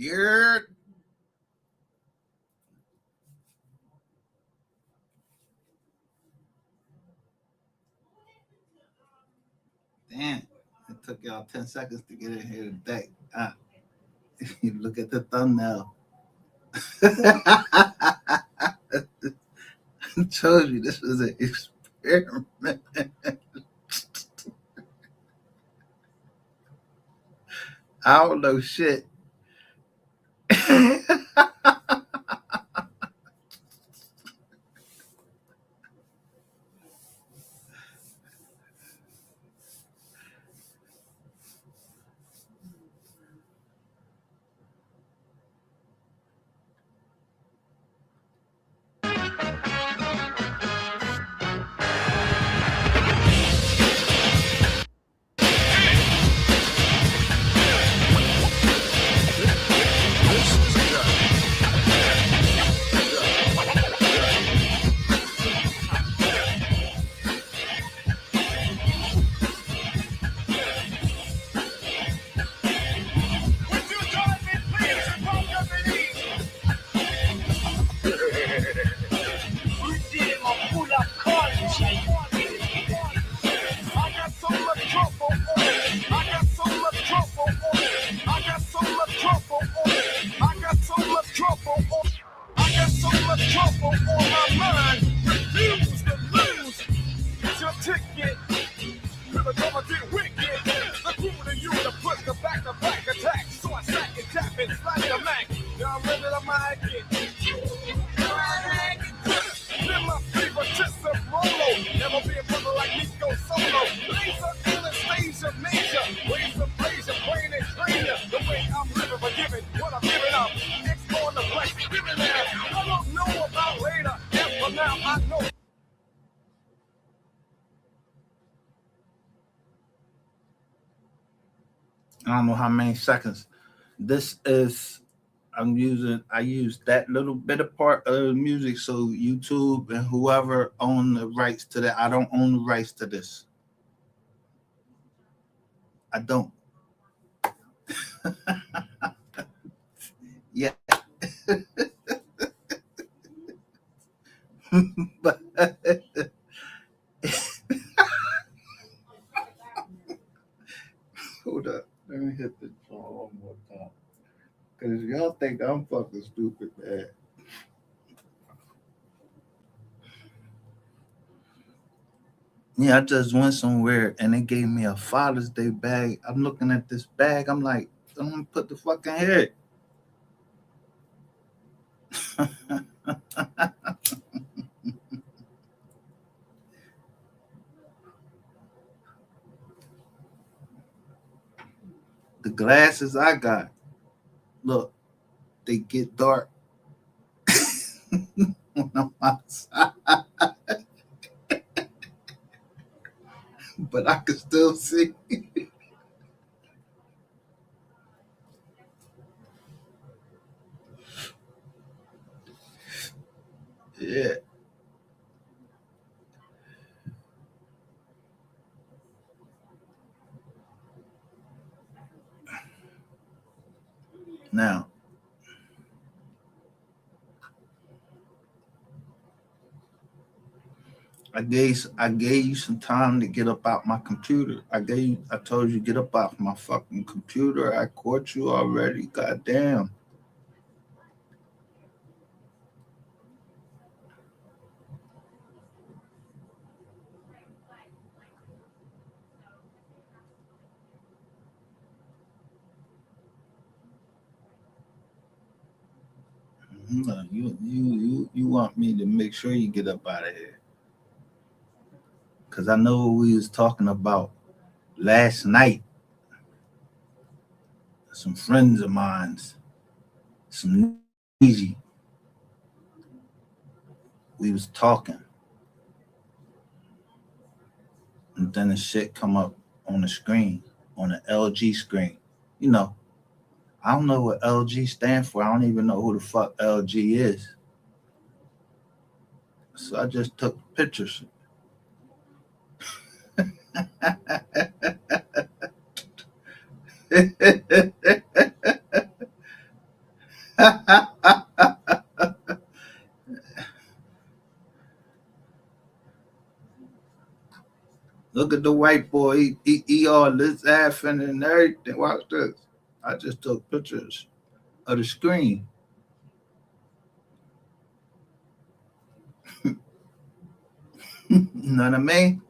You're damn. It took y'all 10 seconds to get in here today. You look at the thumbnail. I told you this was an experiment. I don't know shit. I don't know how many seconds. This is I use that little bit of part of the music so YouTube and whoever own the rights to that. I don't own the rights to this. I don't. Yeah. But hold up. Let me hit the phone one more time. Because y'all think I'm fucking stupid, man. Yeah, I just went somewhere and they gave me a Father's Day bag. I'm looking at this bag. I'm like, I'm gonna put the fucking head. The glasses I got, look, they get dark when I'm outside, but I can still see. Yeah. Now, I gave you some time to get up out my computer. I told you get up out my fucking computer. I caught you already. Goddamn. No, you want me to make sure you get up out of here. Cause I know what we was talking about last night. Some friends of mine's, some easy. We was talking, and then the shit come up on the screen, on the LG screen. You know, I don't know what LG stand for. I don't even know who the fuck LG is. So I just took pictures. Look at the white boy. He all this laughing and everything. Watch this. I just took pictures of the screen. You know what I mean?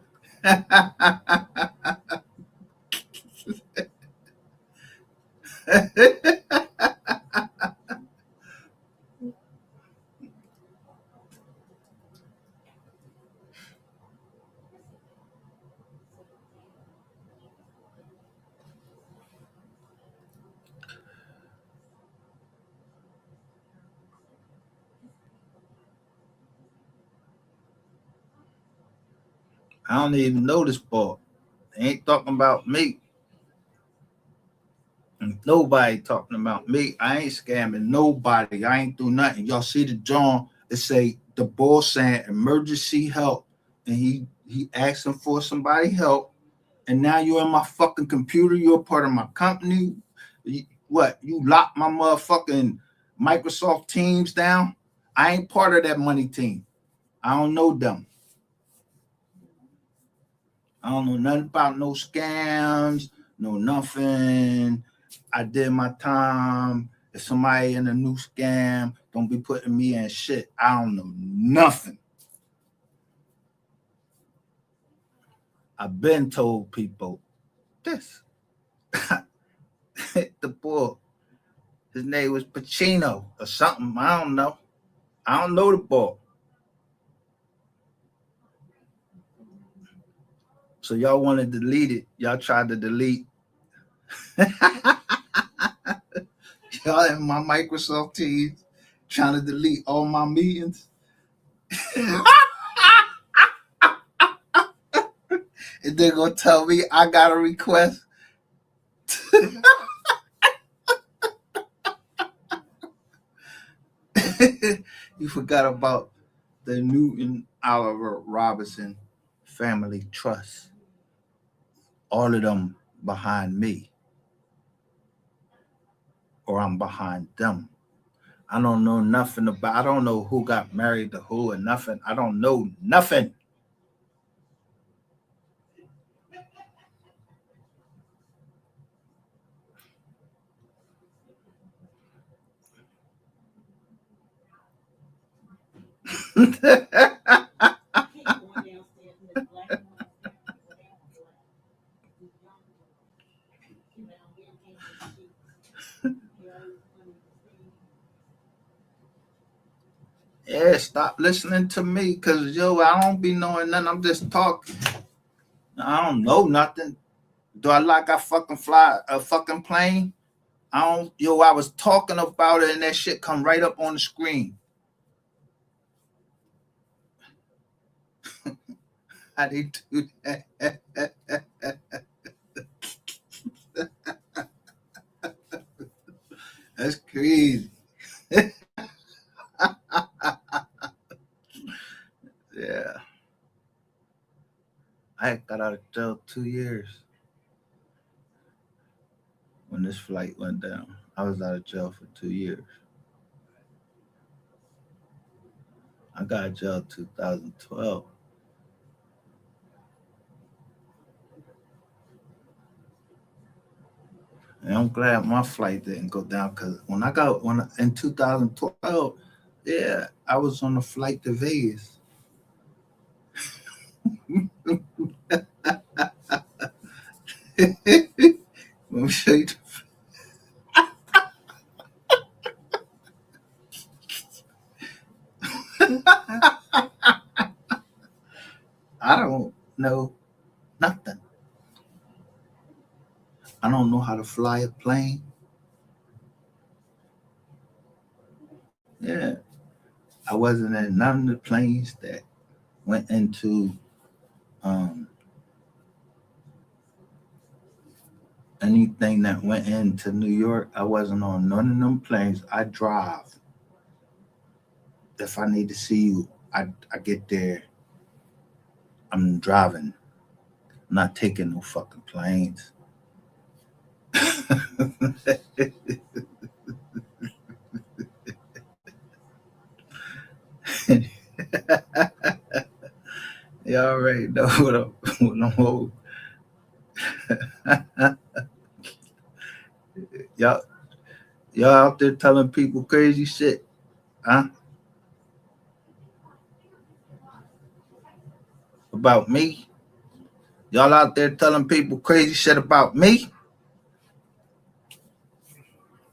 I don't even know this boy. They ain't talking about me. Nobody talking about me. I ain't scamming nobody. I ain't do nothing. Y'all see the John? It say the boss saying emergency help, and he asking for somebody help. And now you're in my fucking computer. You're a part of my company. What? You locked my motherfucking Microsoft Teams down? I ain't part of that money team. I don't know them. I don't know nothing about no scams, no nothing. I did my time. If somebody in a new scam, don't be putting me in shit. I don't know nothing. I've been told people this. The boy, his name was Pacino or something. I don't know. I don't know the boy. So y'all want to delete it. Y'all tried to delete. Y'all in my Microsoft Teams trying to delete all my meetings. And they're gonna tell me I got a request. You forgot about the Newton Oliver Robinson Family Trust. All of them behind me, or I'm behind them. I don't know nothing about. I don't know who got married to who or nothing. I don't know nothing. Yeah, stop listening to me, cause yo, I don't be knowing nothing. I'm just talking. I don't know nothing. Do I like I fucking fly a fucking plane? I don't. Yo, I was talking about it, and that shit come right up on the screen. How they do that? That's crazy. Yeah, I got out of jail 2 years when this flight went down. I was out of jail for 2 years. I got out of jail 2012. And I'm glad my flight didn't go down because in 2012, yeah, I was on a flight to Vegas. Let me show you. I don't know nothing. I don't know how to fly a plane. Yeah, I wasn't in none of the planes that went into um, anything that went into New York. I wasn't on none of them planes. I drive. If I need to see you, I get there. I'm driving. I'm not taking no fucking planes. Y'all already know what I'm y'all, y'all out there telling people crazy shit, huh? About me? Y'all out there telling people crazy shit about me?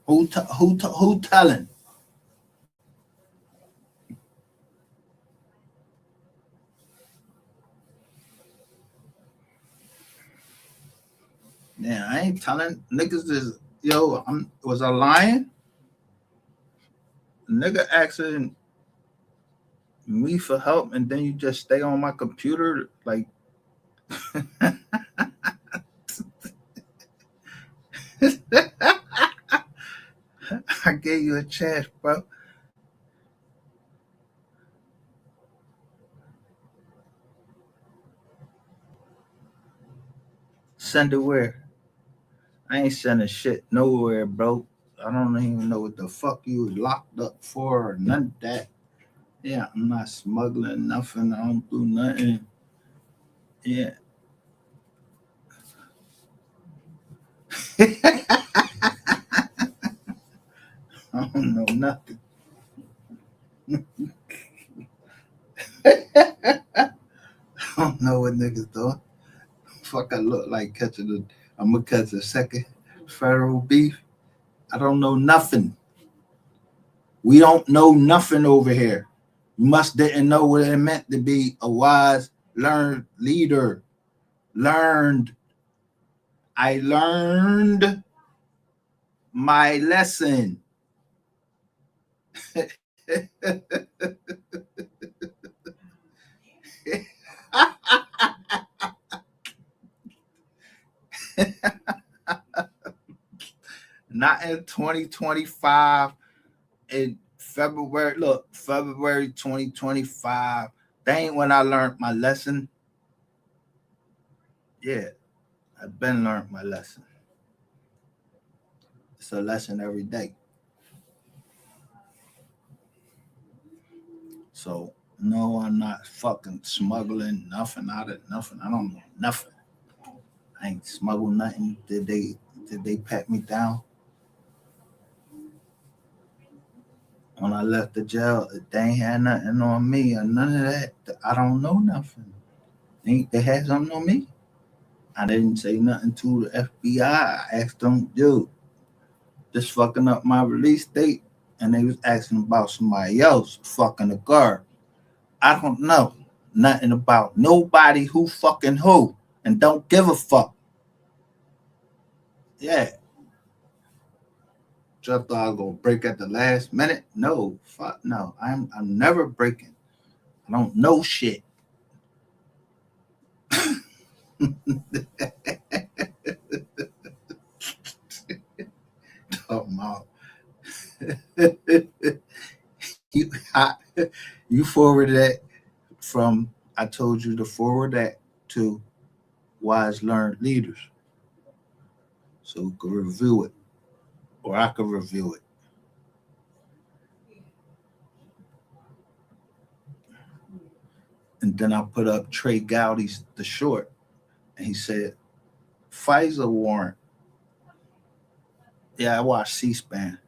Who telling? Yeah, I ain't telling. Niggas is was I lying? Nigga asking me for help and then you just stay on my computer like I gave you a chance, bro. Send it where? I ain't sending shit nowhere, bro. I don't even know what the fuck you was locked up for or none of that. Yeah, I'm not smuggling nothing. I don't do nothing. Yeah. I don't know nothing. I don't know what niggas doing. Fuck, I look like I'm gonna catch a second federal beef. I don't know nothing. We don't know nothing over here. You must didn't know what it meant to be a wise, learned leader. Learned. I learned my lesson. Not in 2025. In February, look, February 2025. That ain't when I learned my lesson. Yeah, I've been learned my lesson. It's a lesson every day. So no, I'm not fucking smuggling nothing out of nothing. I don't know nothing. I ain't smuggled nothing. Did they pat me down when I left the jail? They ain't had nothing on me or none of that. I don't know nothing. They had something on me. I didn't say nothing to the FBI. I asked them, dude, this fucking up my release date. And they was asking about somebody else fucking the guard. I don't know nothing about nobody who fucking who and don't give a fuck. Yeah. Just thought I was gonna break at the last minute. No, fuck no. I'm never breaking. I don't know shit. Talking about you, I, you forward that from I told you to forward that to wise learned leaders so we could review it or I could review it. And then I put up Trey Gowdy's the short and he said Fisa warrant. Yeah, I watched C-SPAN.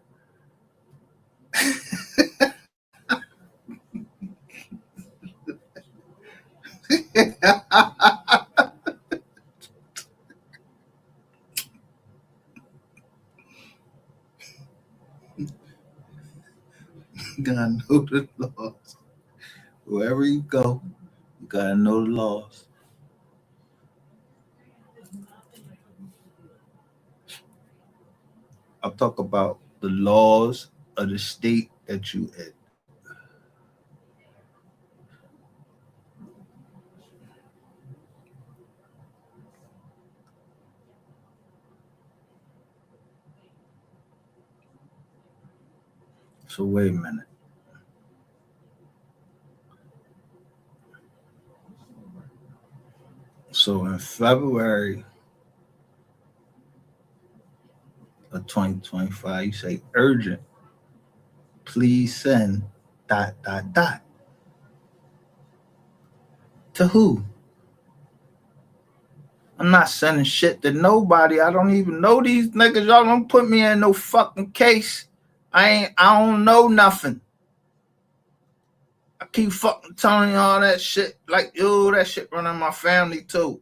You gotta know the laws. Wherever you go, you gotta know the laws. I'll talk about the laws of the state that you in. So wait a minute. So in February of 2025, you say urgent. Please send ... To who? I'm not sending shit to nobody. I don't even know these niggas. Y'all don't put me in no fucking case. I don't know nothing. I keep fucking telling y'all that shit. Like, yo, that shit running my family too.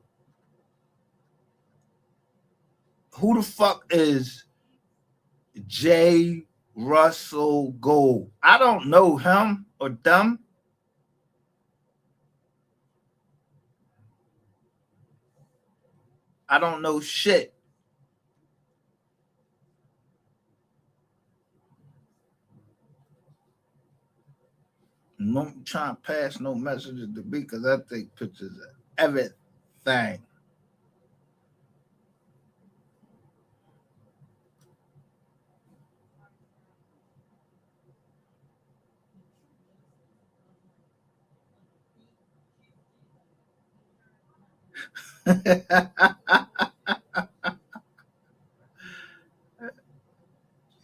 Who the fuck is J. Russell Gold? I don't know him or them. I don't know shit. Don't try to pass no messages to me because I take pictures of everything.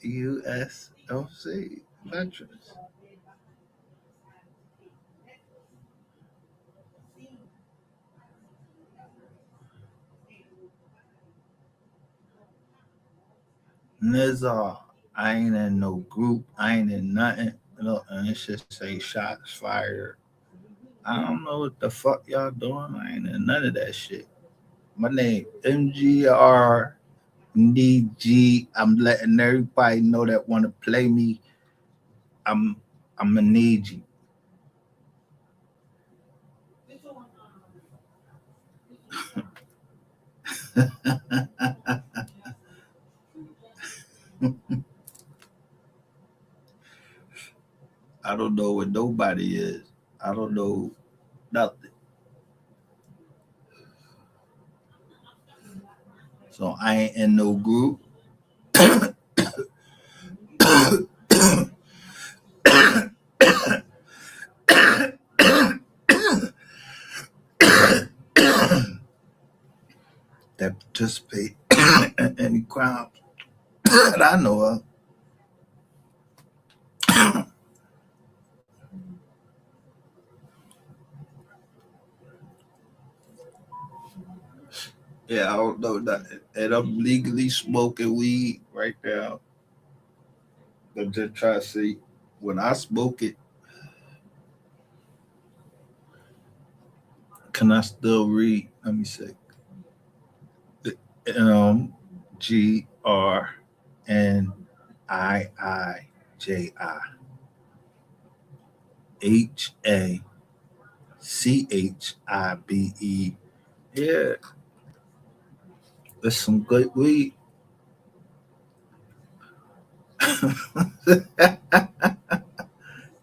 USLC veterans. Nizar, I ain't in no group. I ain't in nothing. Look, and it should say shots fired. I don't know what the fuck y'all doing. I ain't in none of that shit. My name MGR DG. I'm letting everybody know that want to play me. I'm gonna need you. I don't know what nobody is. I don't know nothing. So I ain't in no group. That participate in any crimes that I know of. Yeah, I don't know nothing. And I'm legally smoking weed right now. I'm just trying to see when I smoke it, can I still read? Let me see. GRNIJIHACHIBE. Yeah, that's some good weed.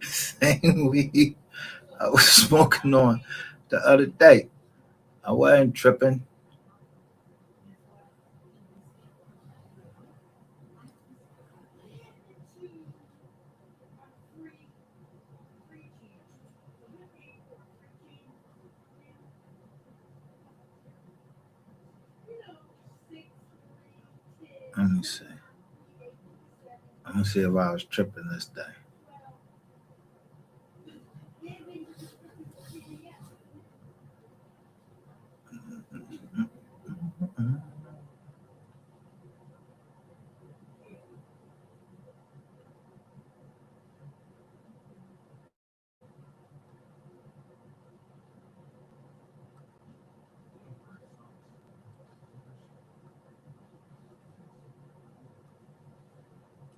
Same weed I was smoking on the other day. I wasn't tripping. Let me see. I'm gonna see if I was tripping this day.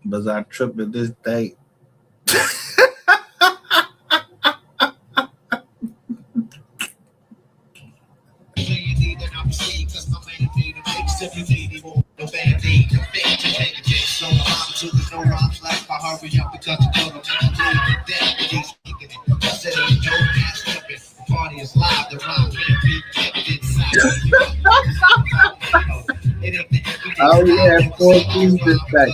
Was I tripping this day? I only had 4 keys this day.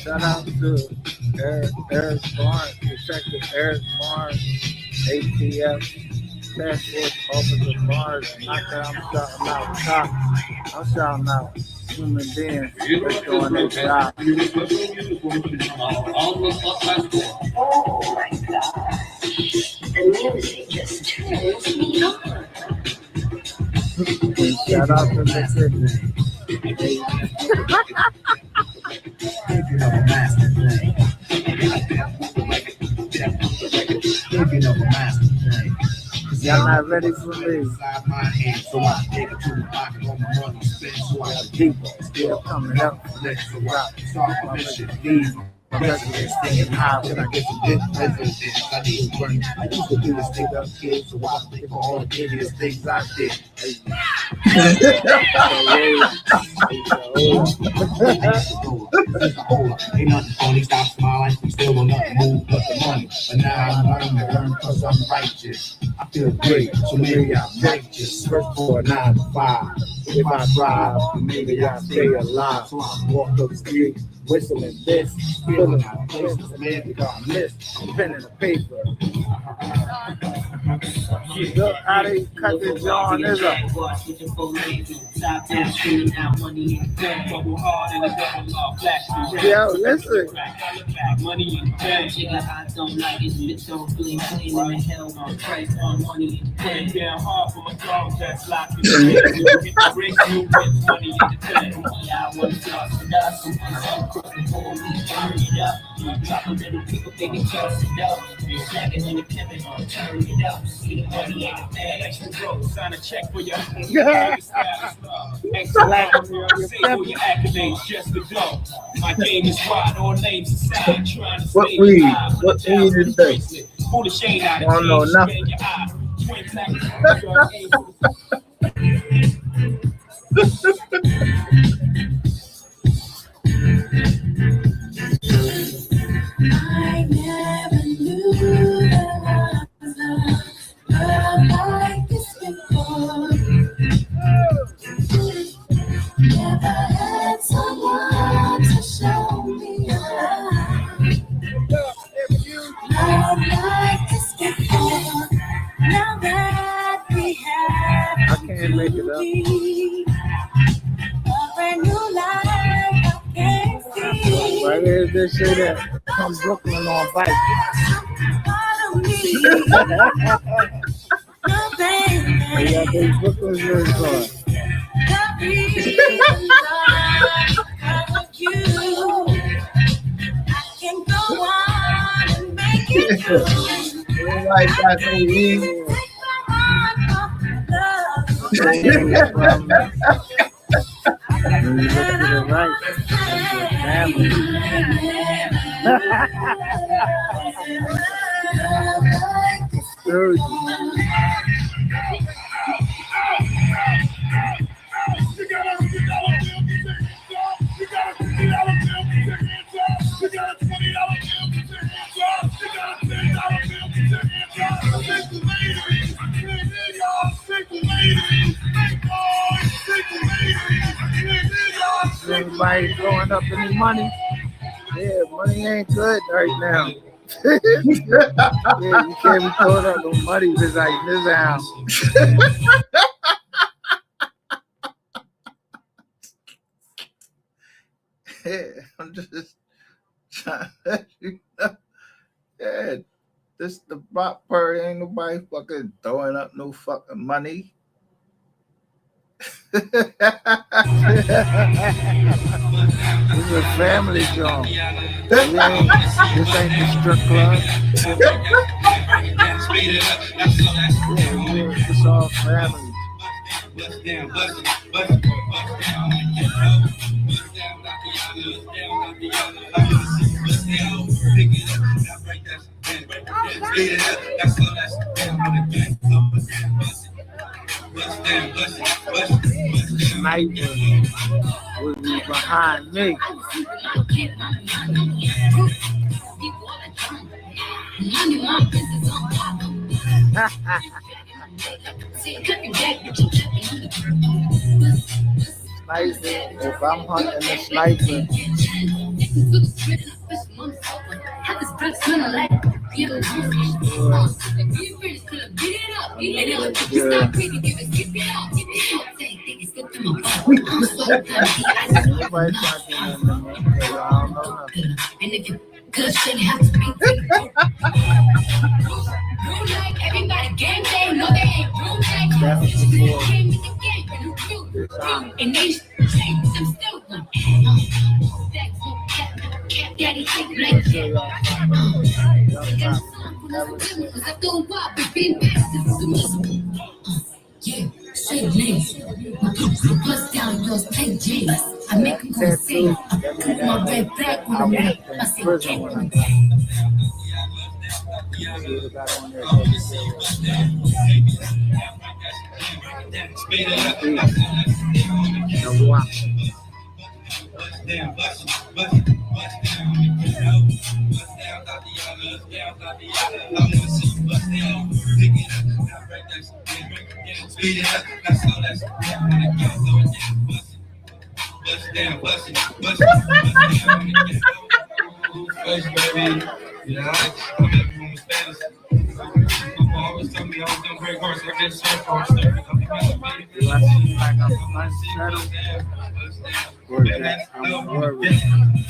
Shout out to Eric Barnes, Detective Eric Barnes, ATF, Task Force Officer Barnes. I'm shouting out. human beings that's doing their job. Oh my God. The music just turns me on. Shout out to Mississippi. Y'all not ready for me. So I take it to the pocket on my money spent. So I have people still coming up. Let's rock. Start my mission. My residence thinking how can I get some good residence? I need to burn. I used to do this thing up here, so I think for all the hideous things I did. Ain't nothing funny, stop smiling. We still on nothing move but the money. But now I'm learning cause I'm righteous. I feel great, so maybe I'm righteous. First for a 9 to 5. If I drive, maybe I stay alive. So I walk up the street, whistling this, feeling out places, man, because I missed pen and the paper. Look how they cut this on this up. Yo, listen. Money in the bank. I don't like it. Bitch don't bling clean in the hell on price on money in the bank. Down hard for my dog that's locked in the bank. You get the ring, you get money in the bank. Yeah, I want to talk to us. I'm crossing for me, turn it up. You drop a little people, they can toss it up. You snagging in the pivot, turn it up. See the money in the bank. Extra broke, sign a check for your extra loud, say for your accolades, just the dough. My game is wide, all names aside, trying to stay alive. What weed is that? Pull the shade out of know nothing. I never knew that I was loved like this before. Never had someone to show me love like this before. Now that we have I can't make it up. a brand new life, I can see. Right here, they say that from Brooklyn on bike. Follow me. No, baby. Yeah, they Brooklyn is on. The reason of you, I can go on and make it true. Like that, they leave. Take my heart off love. When you look to the right, family. Dude. Anybody throwing up any money? Yeah, money ain't good right now. Yeah, you can't be throwing up no money just like this house. Yeah, I'm just trying to let you know. Yeah, this the Brock Purdy ain't nobody fucking throwing up no fucking money. This is a family joint. This ain't the strip club. Yeah, it's all family. Sniper was behind me. Sniper, if I'm hunting a sniper, Everybody talking in the man. I don't know nothing. And if you good shit have to be everybody game day, no they ain't room day. That was before And they I'm still one. Daddy take like yeah, say names. Bust down yours, take James. I make them go see. I put my red back on the neck. I say, always told me I was doing great work. I did so far. Do I seem like I'm unsettled? Or that I'm worried?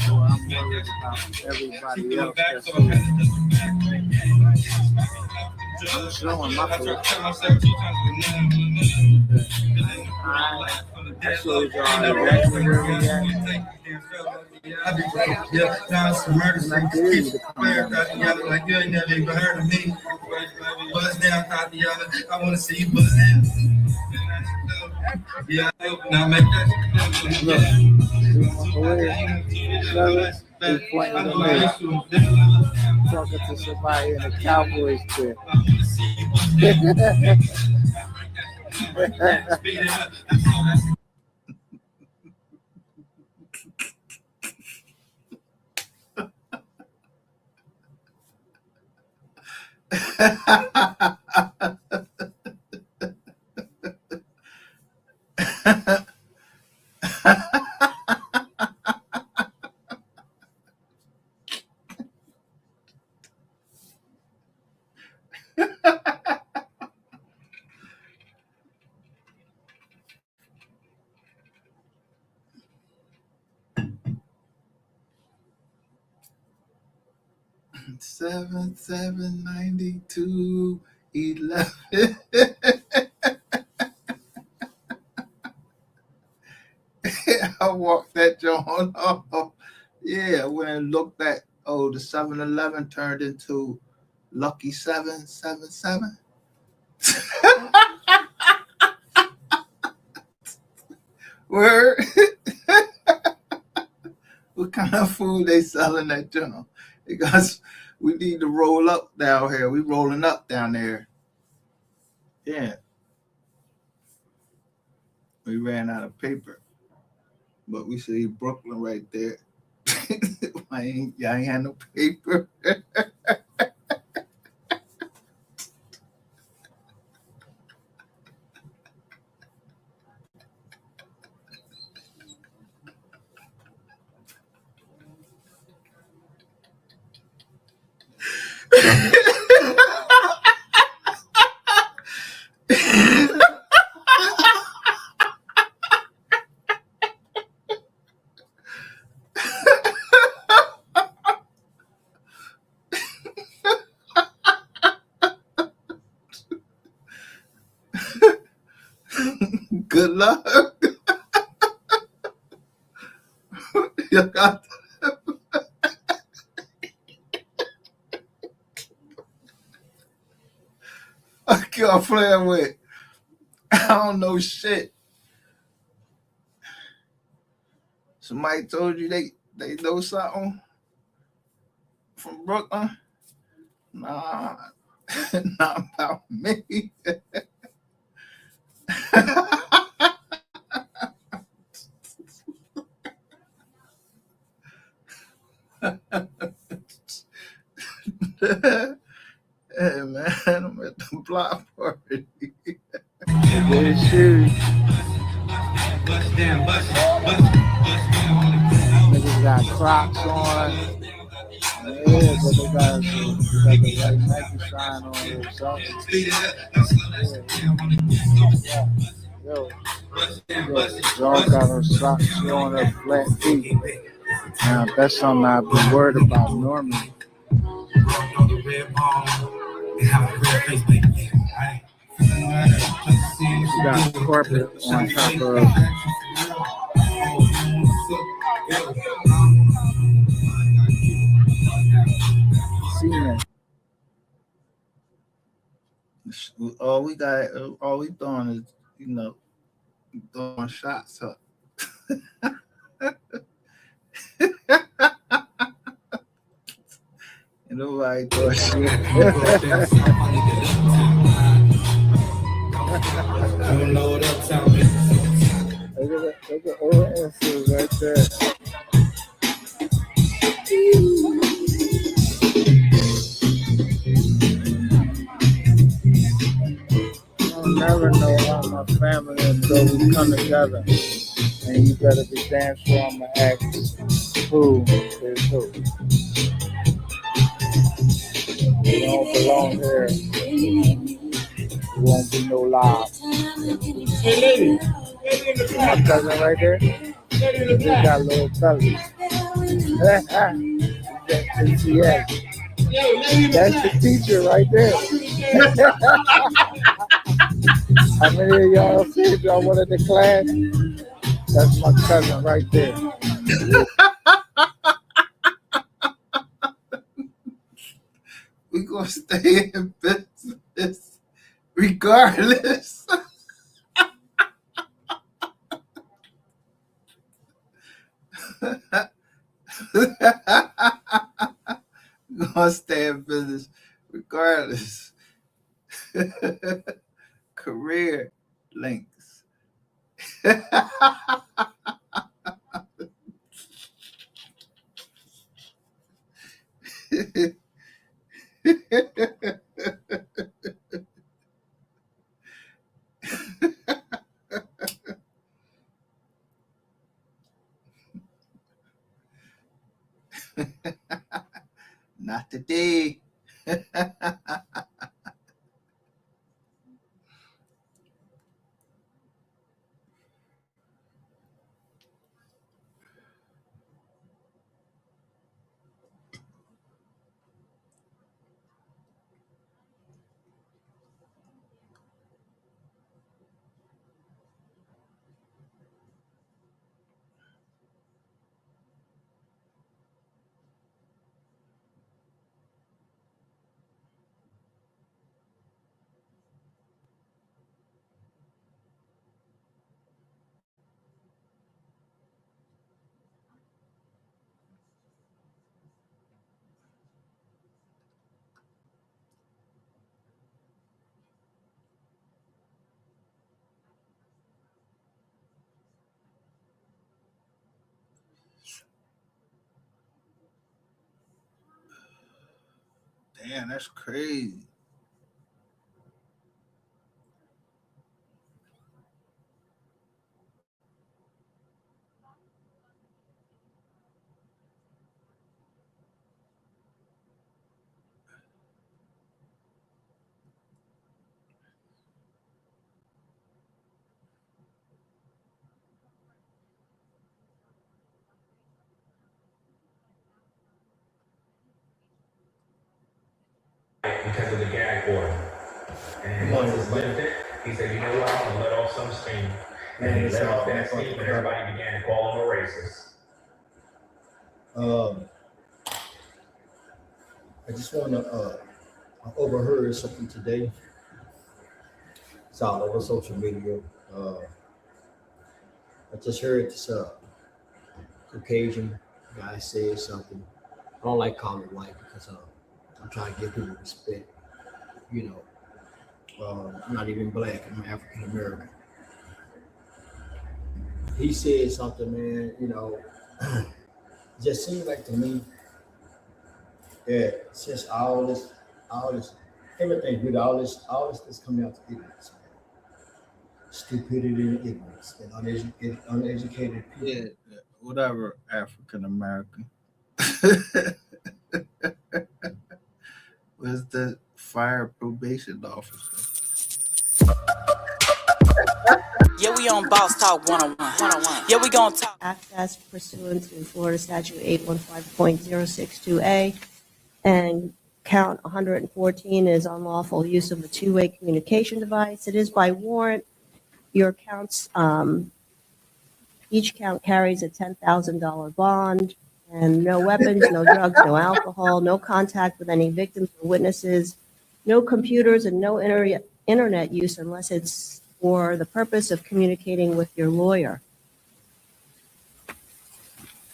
So I'm worried about everybody else that's showing my foot. I showed y'all exactly where we at. Yeah, now some murders like this. Like you ain't never even heard of me. Buzz down, Tatiana. I want to see you buzz down. Yeah, now make that. Look, he's pointing to me. Talking to somebody in a Cowboys chair. Seven 92 11. I walked that joint off. Yeah, I went and looked at the 7-Eleven turned into Lucky 777. Word. What kind of food they selling that joint? Because we need to roll up down here. We rolling up down there. Yeah. We ran out of paper. But we see Brooklyn right there. Y'all ain't had no paper. Good luck. You got I can't play with. I don't know shit. Somebody told you they know something from Brooklyn? Nah, not about me. Hey man, I'm at the block party. Good shoes. Niggas got Crocs on. Yeah, but they got the white Nike sign on it. So. Yeah. Yo, y'all got her socks showing her flat feet. Now, that's something I'd be worried about normally. You got carpet on top of cement. All we doing is, throwing shots up. And nobody doing shit. Look at old answers right there. I'll never know all my family until we come together. And you better be damn sure I'm gonna ask who is who. We don't belong here. There won't be no live. Hey, lady. My cousin right there, he got little belly. Yeah. That's the teacher right there. How many of y'all said y'all wanted the class? That's my cousin right there. We gonna stay in business regardless. Gonna stay in business regardless. Career links. Not today. Damn, that's crazy. Because of the gag order. And once it's lifted, he said, you know what, I'm gonna let off some steam. And he let off that steam and everybody began to call him a racist. I just want to, I overheard something today. It's all over social media. I just heard this Caucasian guy say something. I don't like calling it white because I'm trying to give people respect. You know, I'm not even black, I'm African American. He said something, man, you know, it just seemed like to me that since all this, everything good, all this that's coming out to ignorance, man. Stupidity and ignorance and uneducated people. Yeah, whatever, African American. Where's the fire probation officer? Yeah, we on Boss Talk 101. Yeah, we gonna talk. Access pursuant to Florida Statute 815.062A, and count 114 is unlawful use of a two-way communication device. It is by warrant. Your counts, each count carries a $10,000 bond, and no weapons, no drugs, no alcohol, no contact with any victims or witnesses, no computers, and no internet use unless it's for the purpose of communicating with your lawyer.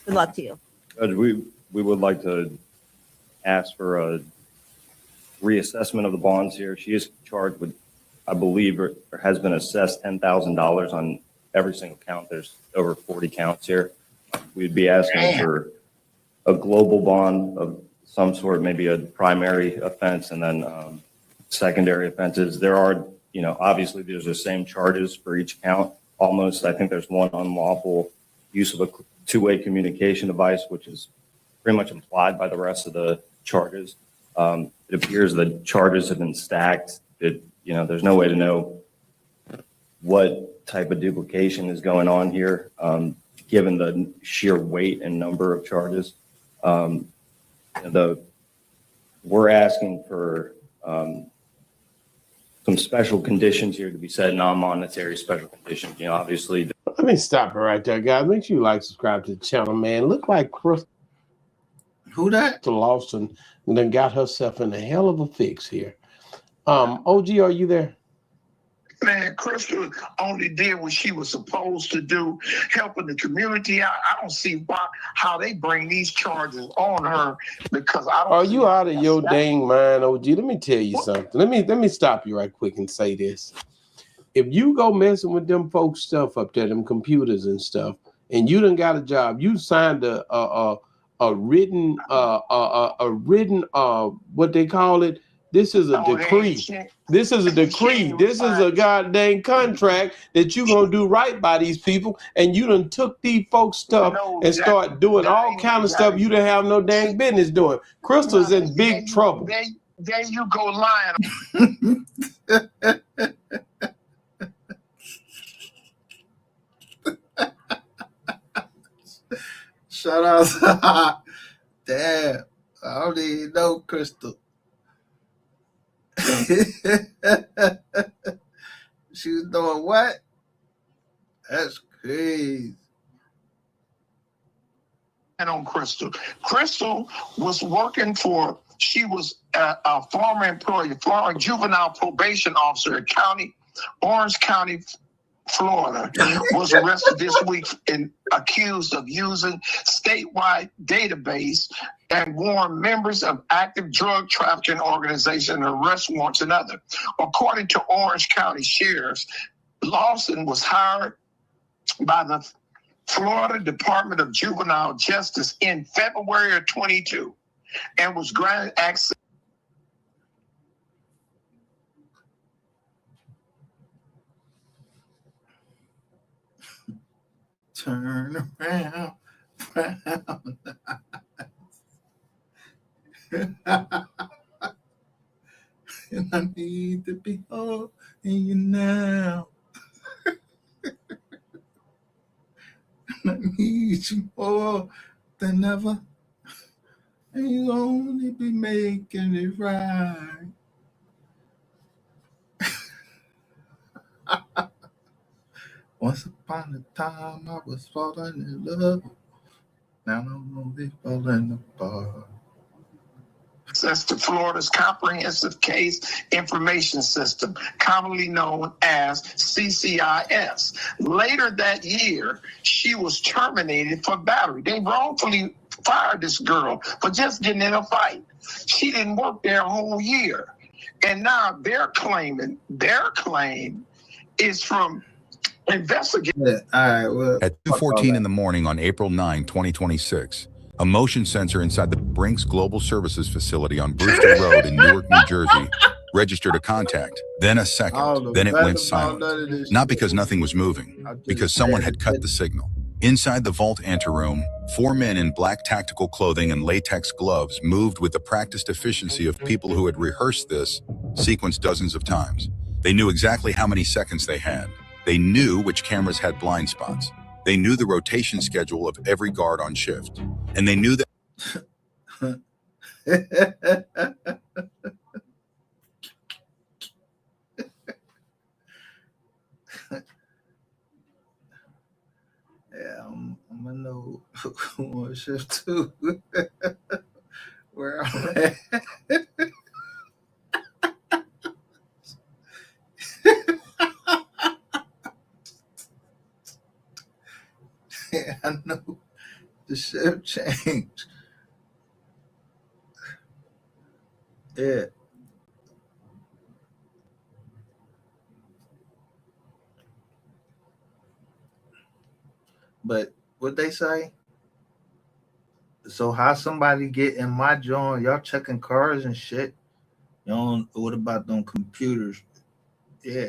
Good luck to you. Judge, we would like to ask for a reassessment of the bonds here. She is charged with, I believe, or has been assessed $10,000 on every single count. There's over 40 counts here. We'd be asking for a global bond of some sort, maybe a primary offense and then secondary offenses. There are, obviously there's the same charges for each count almost. I think there's one unlawful use of a two-way communication device, which is pretty much implied by the rest of the charges. It appears the charges have been stacked. There's no way to know what type of duplication is going on here, given the sheer weight and number of charges. We're asking for some special conditions here to be set, non-monetary special conditions. Obviously. Let me stop it right there, guys. Make sure you like, subscribe to the channel, man. Look like Crystal. Who that? Lawson and then got herself in a hell of a fix here. OG, are you there? Man, Crystal only did what she was supposed to do, helping the community out. I don't see how they bring these charges on her because I don't. Are you out of your dang mind, OG? Let me tell you something. Let me stop you right quick and say this. If you go messing with them folks' stuff up there, them computers and stuff, and you done got a job, you signed a written what they call it. This is a decree. This is a decree. This is a goddamn contract that you gonna do right by these people, and you done took these folks' stuff and start doing all kind of stuff you didn't have no dang business doing. Crystal's in big trouble. There you go lying. Shout out. Damn. I don't even know Crystal. She was doing what? That's crazy. And on Crystal. Crystal was working for, she was a former employee, former juvenile probation officer at Orange County, Florida, was arrested this week and accused of using statewide database and warned members of active drug trafficking organization arrest warrants and other. According to Orange County sheriffs, Lawson was hired by the Florida Department of Juvenile Justice in February of 22 and was granted access. Turn around. And I need to be holding you now. And I need you more than ever. And you only be making it right. Once upon a time, I was falling in love. Now I'm only falling apart. Access to Florida's Comprehensive Case Information System, commonly known as CCIS. Later that year, she was terminated for battery. They wrongfully fired this girl for just getting in a fight. She didn't work there a whole year. And now their claim is from investigators. Yeah, all right, well, at 2:14 in the morning on April 9, 2026, a motion sensor inside the Brinks Global Services facility on Brewster Road in Newark, New Jersey, registered a contact, then a second, then it went silent. Not because nothing was moving, because someone had cut the signal. Inside the vault anteroom, 4 men in black tactical clothing and latex gloves moved with the practiced efficiency of people who had rehearsed this sequence dozens of times. They knew exactly how many seconds they had. They knew which cameras had blind spots. They knew the rotation schedule of every guard on shift. And they knew that yeah, I'm gonna know who on shift too. Where I'm at. Yeah, I know the shift changed. Yeah. But what they say? So how somebody get in my joint? Y'all checking cars and shit. You don't. What about them computers? Yeah.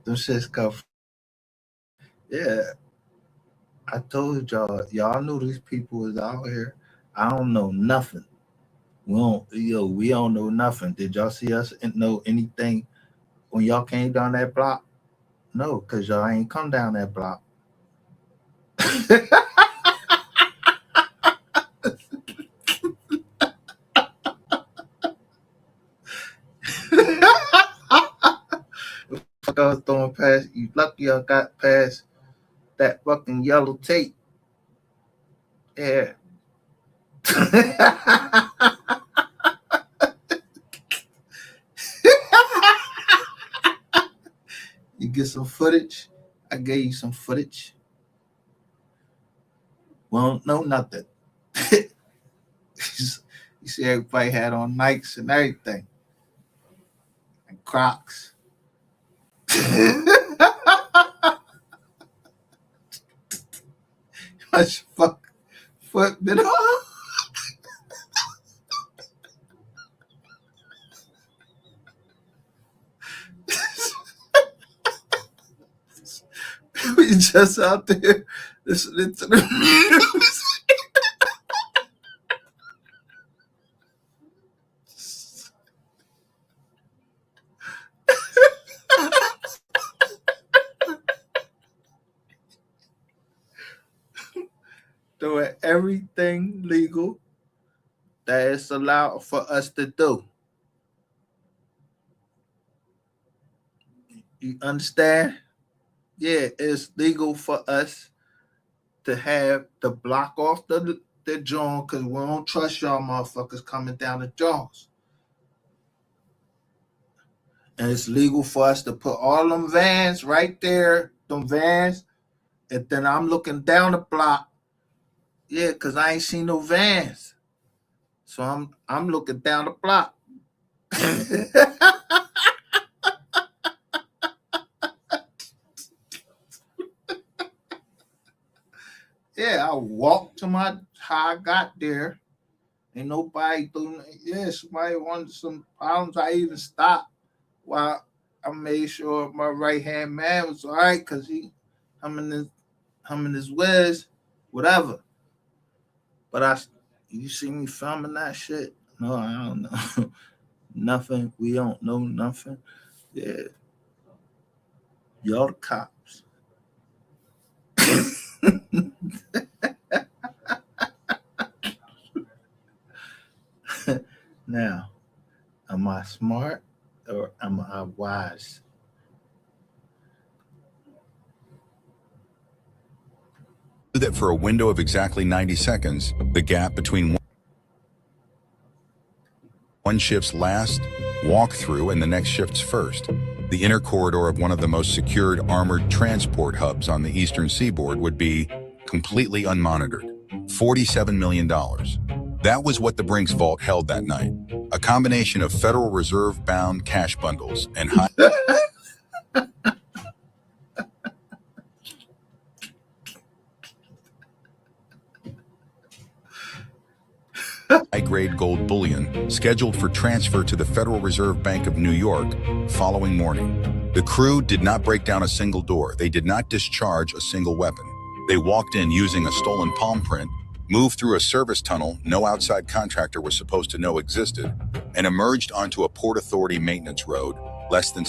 Them shits go. Yeah. I told y'all knew these people was out here. I don't know nothing. We don't know nothing. Did y'all see us know anything when y'all came down that block? No, because y'all ain't come down that block. Fuck, I was throwing past you. Lucky I got past that fucking yellow tape. Yeah. You get some footage. I gave you some footage. We don't know nothing. You see, everybody had on Nikes and everything, and Crocs. My fuck foot been on. We just out there listening to the music. Doing everything legal that is allowed for us to do. You understand? Yeah, it's legal for us to have to block off the joint because we don't trust y'all motherfuckers coming down the jaws. And it's legal for us to put all them vans right there, them vans, and then I'm looking down the block. Yeah, because I ain't seen no vans. So I'm looking down the block. Yeah, I walked to how I got there. Ain't nobody doing. Yeah, somebody wanted some problems. I even stopped while I made sure my right hand man was all right because I'm in his whiz, whatever. But you see me filming that shit? No, I don't know. Nothing. We don't know nothing. Yeah. Y'all the cops. Now, am I smart or am I wise? that for a window of exactly 90 seconds, the gap between one shift's last walk-through and the next shift's first, the inner corridor of one of the most secured armored transport hubs on the eastern seaboard would be completely unmonitored. $47 million. That was what the Brinks vault held that night. A combination of Federal Reserve-bound cash bundles and high-grade gold bullion scheduled for transfer to the Federal Reserve Bank of New York following morning. The crew did not break down a single door. They did not discharge a single weapon. They walked in using a stolen palm print moved through a service tunnel no outside contractor was supposed to know existed, and emerged onto a Port Authority maintenance road less than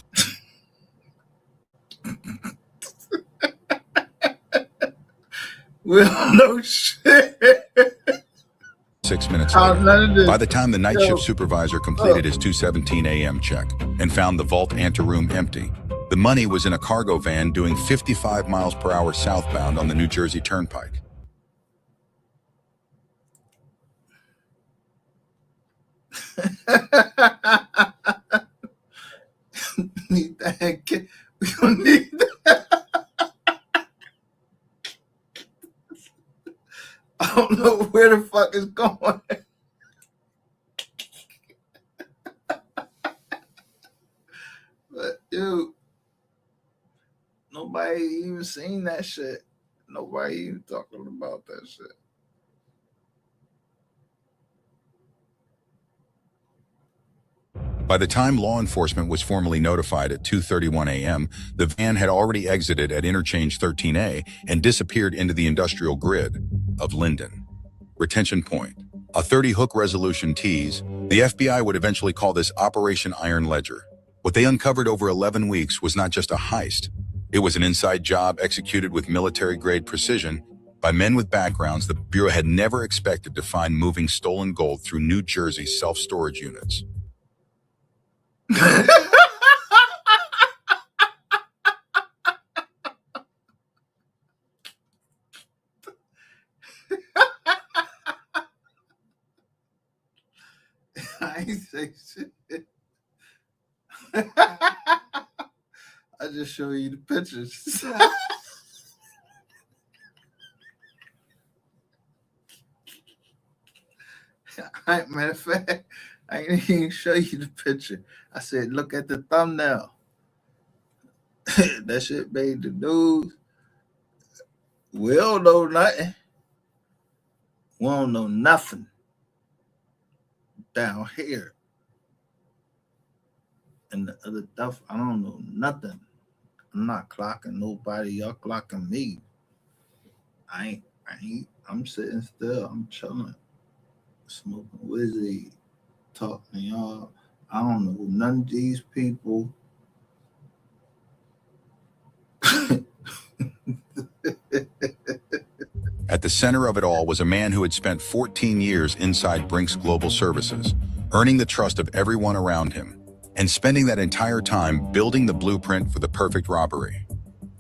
Well, no shit. 6 minutes None of later. this. By the time the night Yo. shift supervisor completed his 2:17 a.m. check and found the vault anteroom empty, the money was in a cargo van doing 55 miles per hour southbound on the New Jersey Turnpike. Need that kid. We don't need that. I don't know where the fuck it's going. But dude, nobody even seen that shit. Nobody even talking about that shit. By the time law enforcement was formally notified at 2:31 a.m., the van had already exited at interchange 13A and disappeared into the industrial grid of Linden. Retention point. A 30-hook resolution tease, the FBI would eventually call this Operation Iron Ledger. What they uncovered over 11 weeks was not just a heist. It was an inside job executed with military-grade precision by men with backgrounds the Bureau had never expected to find moving stolen gold through New Jersey's self-storage units. I ain't say shit. I just show you the pictures. Matter of fact, I ain't even show you the picture. I said, look at the thumbnail. That shit made the news. We don't know nothing. We don't know nothing down here. And the other stuff, I don't know nothing. I'm not clocking nobody. Y'all clocking me. I'm sitting still. I'm chilling. Smoking Wizzy. Talking to y'all. I don't know none of these people. At the center of it all was a man who had spent 14 years inside Brink's Global Services, earning the trust of everyone around him, and spending that entire time building the blueprint for the perfect robbery.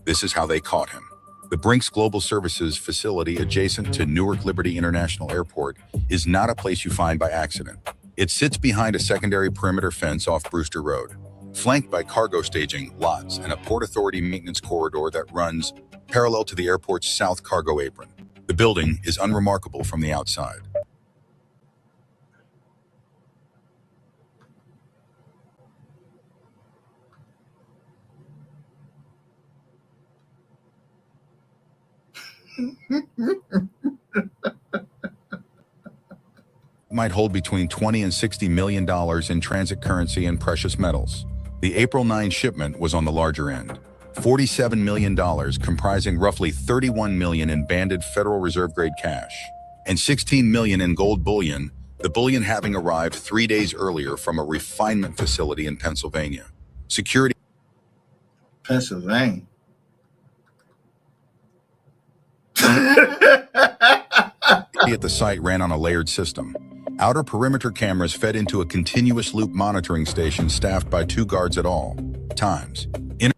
This is how they caught him. The Brink's Global Services facility adjacent to Newark Liberty International Airport is not a place you find by accident. It sits behind a secondary perimeter fence off Brewster Road, flanked by cargo staging lots and a Port Authority maintenance corridor that runs parallel to the airport's south cargo apron. The building is unremarkable from the outside. Might hold between $20 and $60 million in transit currency and precious metals. The April 9 shipment was on the larger end. $47 million, comprising roughly $31 million in banded Federal Reserve grade cash, and $16 million in gold bullion, the bullion having arrived 3 days earlier from a refinement facility in Pennsylvania. Security Pennsylvania. at the site ran on a layered system. Outer perimeter cameras fed into a continuous loop monitoring station staffed by 2 guards at all times. Inner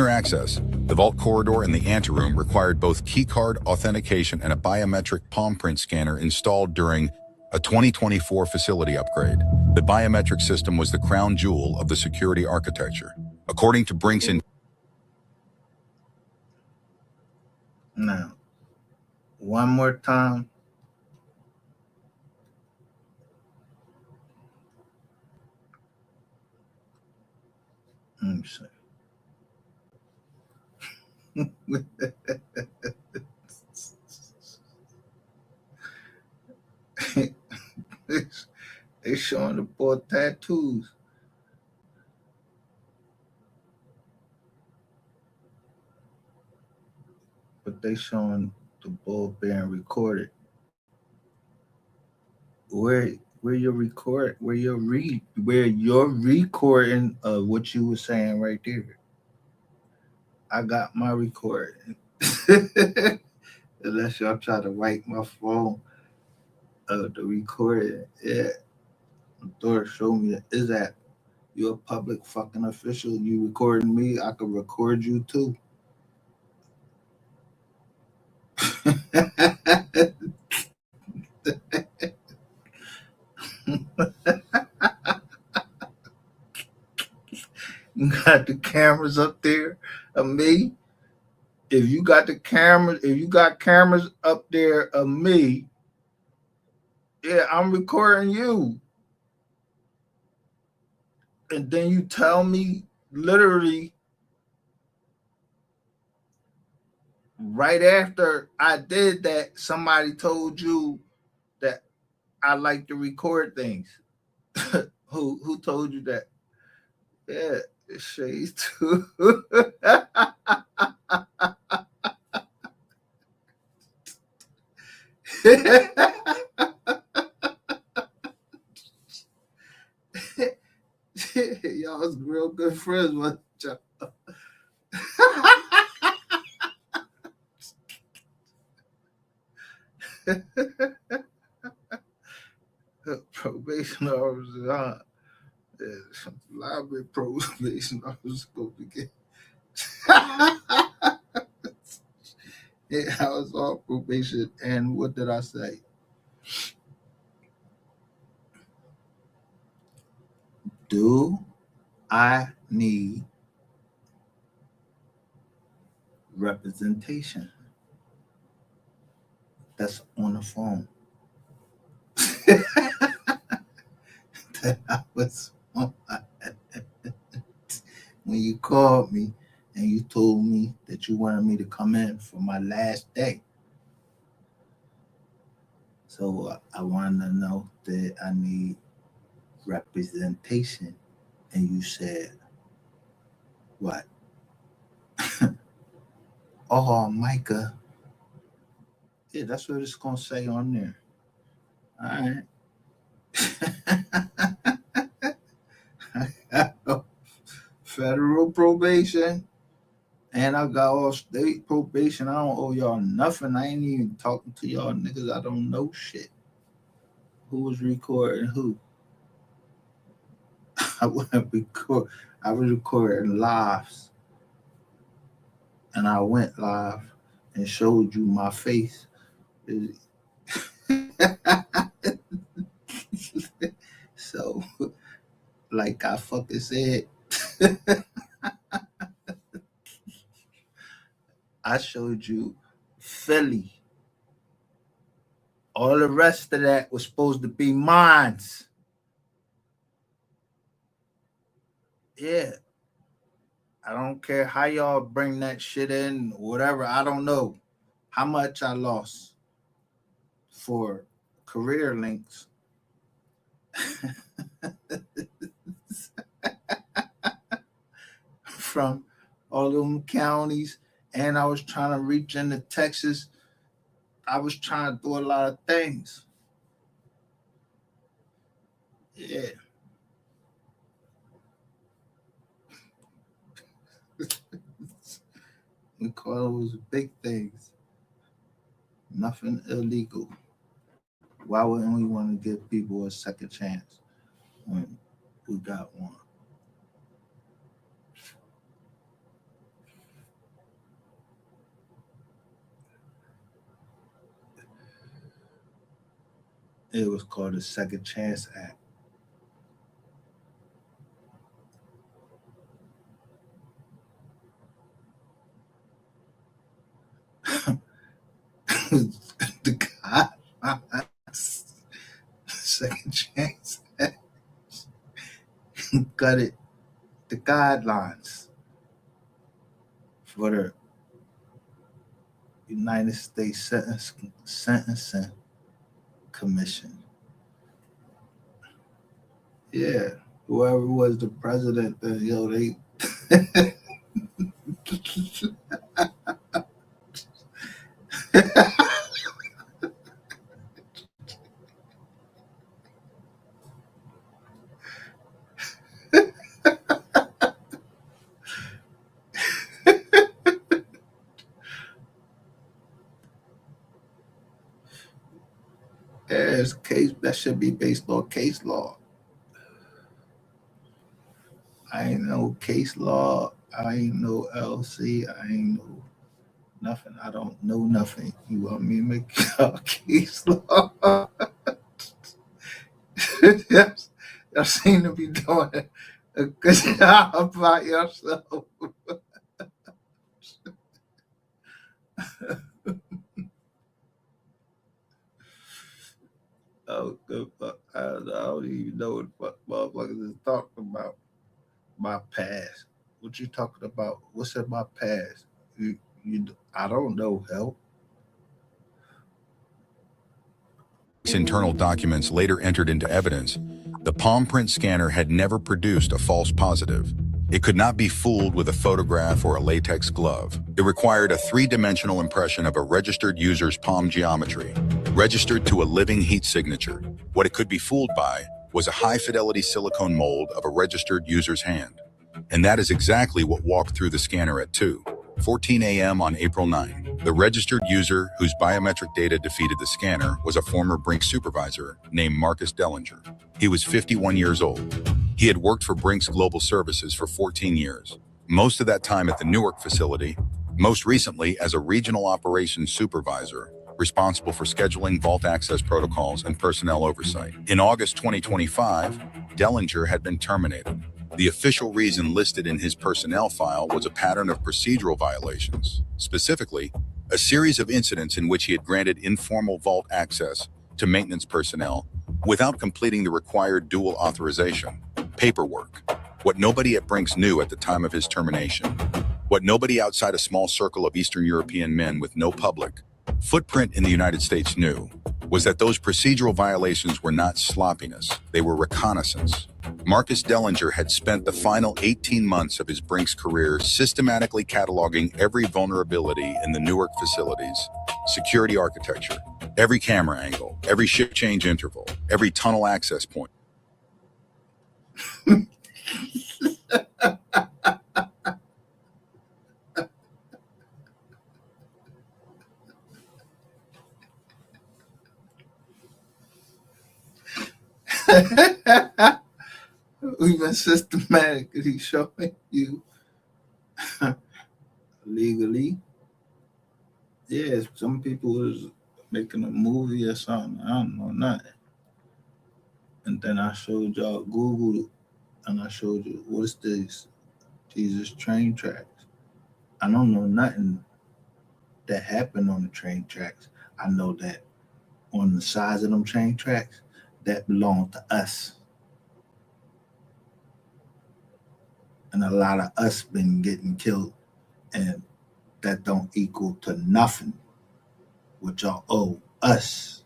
access, the vault corridor and the anteroom required both keycard authentication and a biometric palm print scanner installed during a 2024 facility upgrade. The biometric system was the crown jewel of the security architecture. According to Brink's Now, one more time. Let me see. They showing the boy tattoos. they showing the bull being recorded. Where you're recording of what you were saying right there. I got my recording. Unless y'all try to wipe my phone of the recording. Yeah. My daughter showed me that. Is that you're a public fucking official? You recording me, I could record you too. You got the cameras up there of me. If you got cameras up there of me, yeah, I'm recording you. And then you tell me literally right after I did that, somebody told you that I like to record things. Who told you that? Yeah, it's Shades too. Y'all was real good friends, wasn't y'all? Probation officer, library probation officer go to get. Yeah, I was on probation, and what did I say? Do I need representation? That's on the phone. That I was on. When you called me and you told me that you wanted me to come in for my last day. So I wanted to know that I need representation. And you said, what? Oh, Micah. Yeah, that's what it's going to say on there. All right. Federal probation, and I got all state probation. I don't owe y'all nothing. I ain't even talking to y'all niggas. I don't know shit. Who was recording who? I was recording lives, and I went live and showed you my face. So, like I fucking said, I showed you Philly. All the rest of that was supposed to be mines. Yeah. I don't care how y'all bring that shit in, whatever. I don't know how much I lost for career links. From all them counties, and I was trying to reach into Texas. I was trying to do a lot of things. Yeah. We call those big things. Nothing illegal. Why wouldn't we want to give people a second chance when we got one? It was called the Second Chance Act. The guidelines. Second Chance Act. Got it. The guidelines for the United States Sentencing Commission. Yeah, whoever was the president, they There's case that should be based on case law. I ain't no case law. I ain't no LC. I ain't no nothing. I don't know nothing. You want me to make a case law? Yes. Y'all seem to be doing a good job by yourself. Oh, good fuck. I don't even know what the fuck motherfuckers is talking about. My past. What you talking about? What's in my past? I don't know. Help. Internal documents later entered into evidence, the palm print scanner had never produced a false positive. It could not be fooled with a photograph or a latex glove. It required a three-dimensional impression of a registered user's palm geometry, registered to a living heat signature. What it could be fooled by was a high-fidelity silicone mold of a registered user's hand. And that is exactly what walked through the scanner at 2:14 a.m. on April 9. The registered user whose biometric data defeated the scanner was a former Brinks supervisor named Marcus Dellinger. He was 51 years old. He had worked for Brinks Global Services for 14 years, most of that time at the Newark facility, most recently as a regional operations supervisor, responsible for scheduling vault access protocols and personnel oversight. In August 2025, Dellinger had been terminated. The official reason listed in his personnel file was a pattern of procedural violations, specifically, a series of incidents in which he had granted informal vault access to maintenance personnel without completing the required dual authorization paperwork. What nobody at Brinks knew at the time of his termination, what nobody outside a small circle of Eastern European men with no public footprint in the United States knew, was that those procedural violations were not sloppiness, they were reconnaissance. Marcus Dellinger had spent the final 18 months of his Brinks career systematically cataloging every vulnerability in the Newark facilities, security architecture, every camera angle, every shift change interval, every tunnel access point. We've been systematically showing you legally. Yeah, some people was making a movie or something. I don't know nothing. And then I showed y'all Google and I showed you what's this? Jesus train tracks. I don't know nothing that happened on the train tracks. I know that on the sides of them train tracks, that belonged to us. And a lot of us been getting killed, and that don't equal to nothing, what y'all owe us.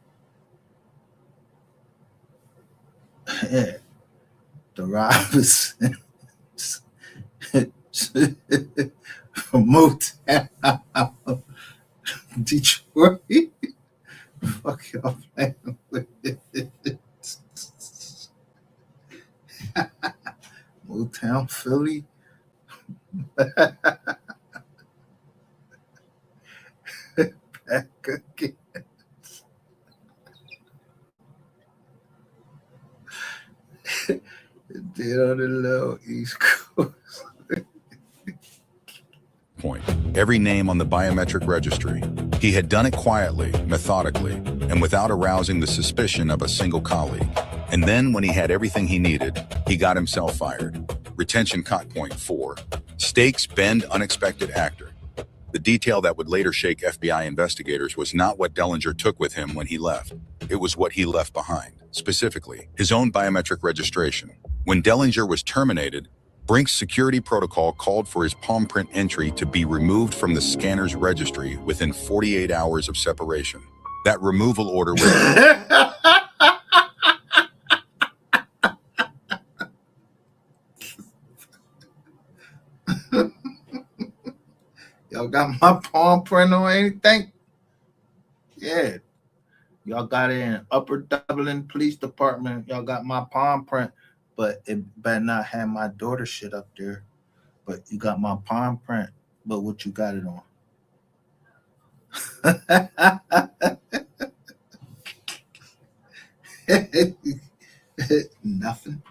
Yeah. The robbers from Motown, Detroit. Fuck y'all playing with it. Motown, Philly. Back again. Did on the low East Coast. Point. Every name on the biometric registry. He had done it quietly, methodically, and without arousing the suspicion of a single colleague. And then when he had everything he needed, he got himself fired. Retention caught point 4. Stakes bend unexpected actor. The detail that would later shake FBI investigators was not what Dellinger took with him when he left. It was what he left behind, specifically, his own biometric registration. When Dellinger was terminated, Brinks' security protocol called for his palm print entry to be removed from the scanner's registry within 48 hours of separation. That removal order was... Y'all got my palm print or anything? Yeah. Y'all got it in Upper Dublin Police Department. Y'all got my palm print, but it better not have my daughter shit up there. But you got my palm print, but what you got it on? Nothing.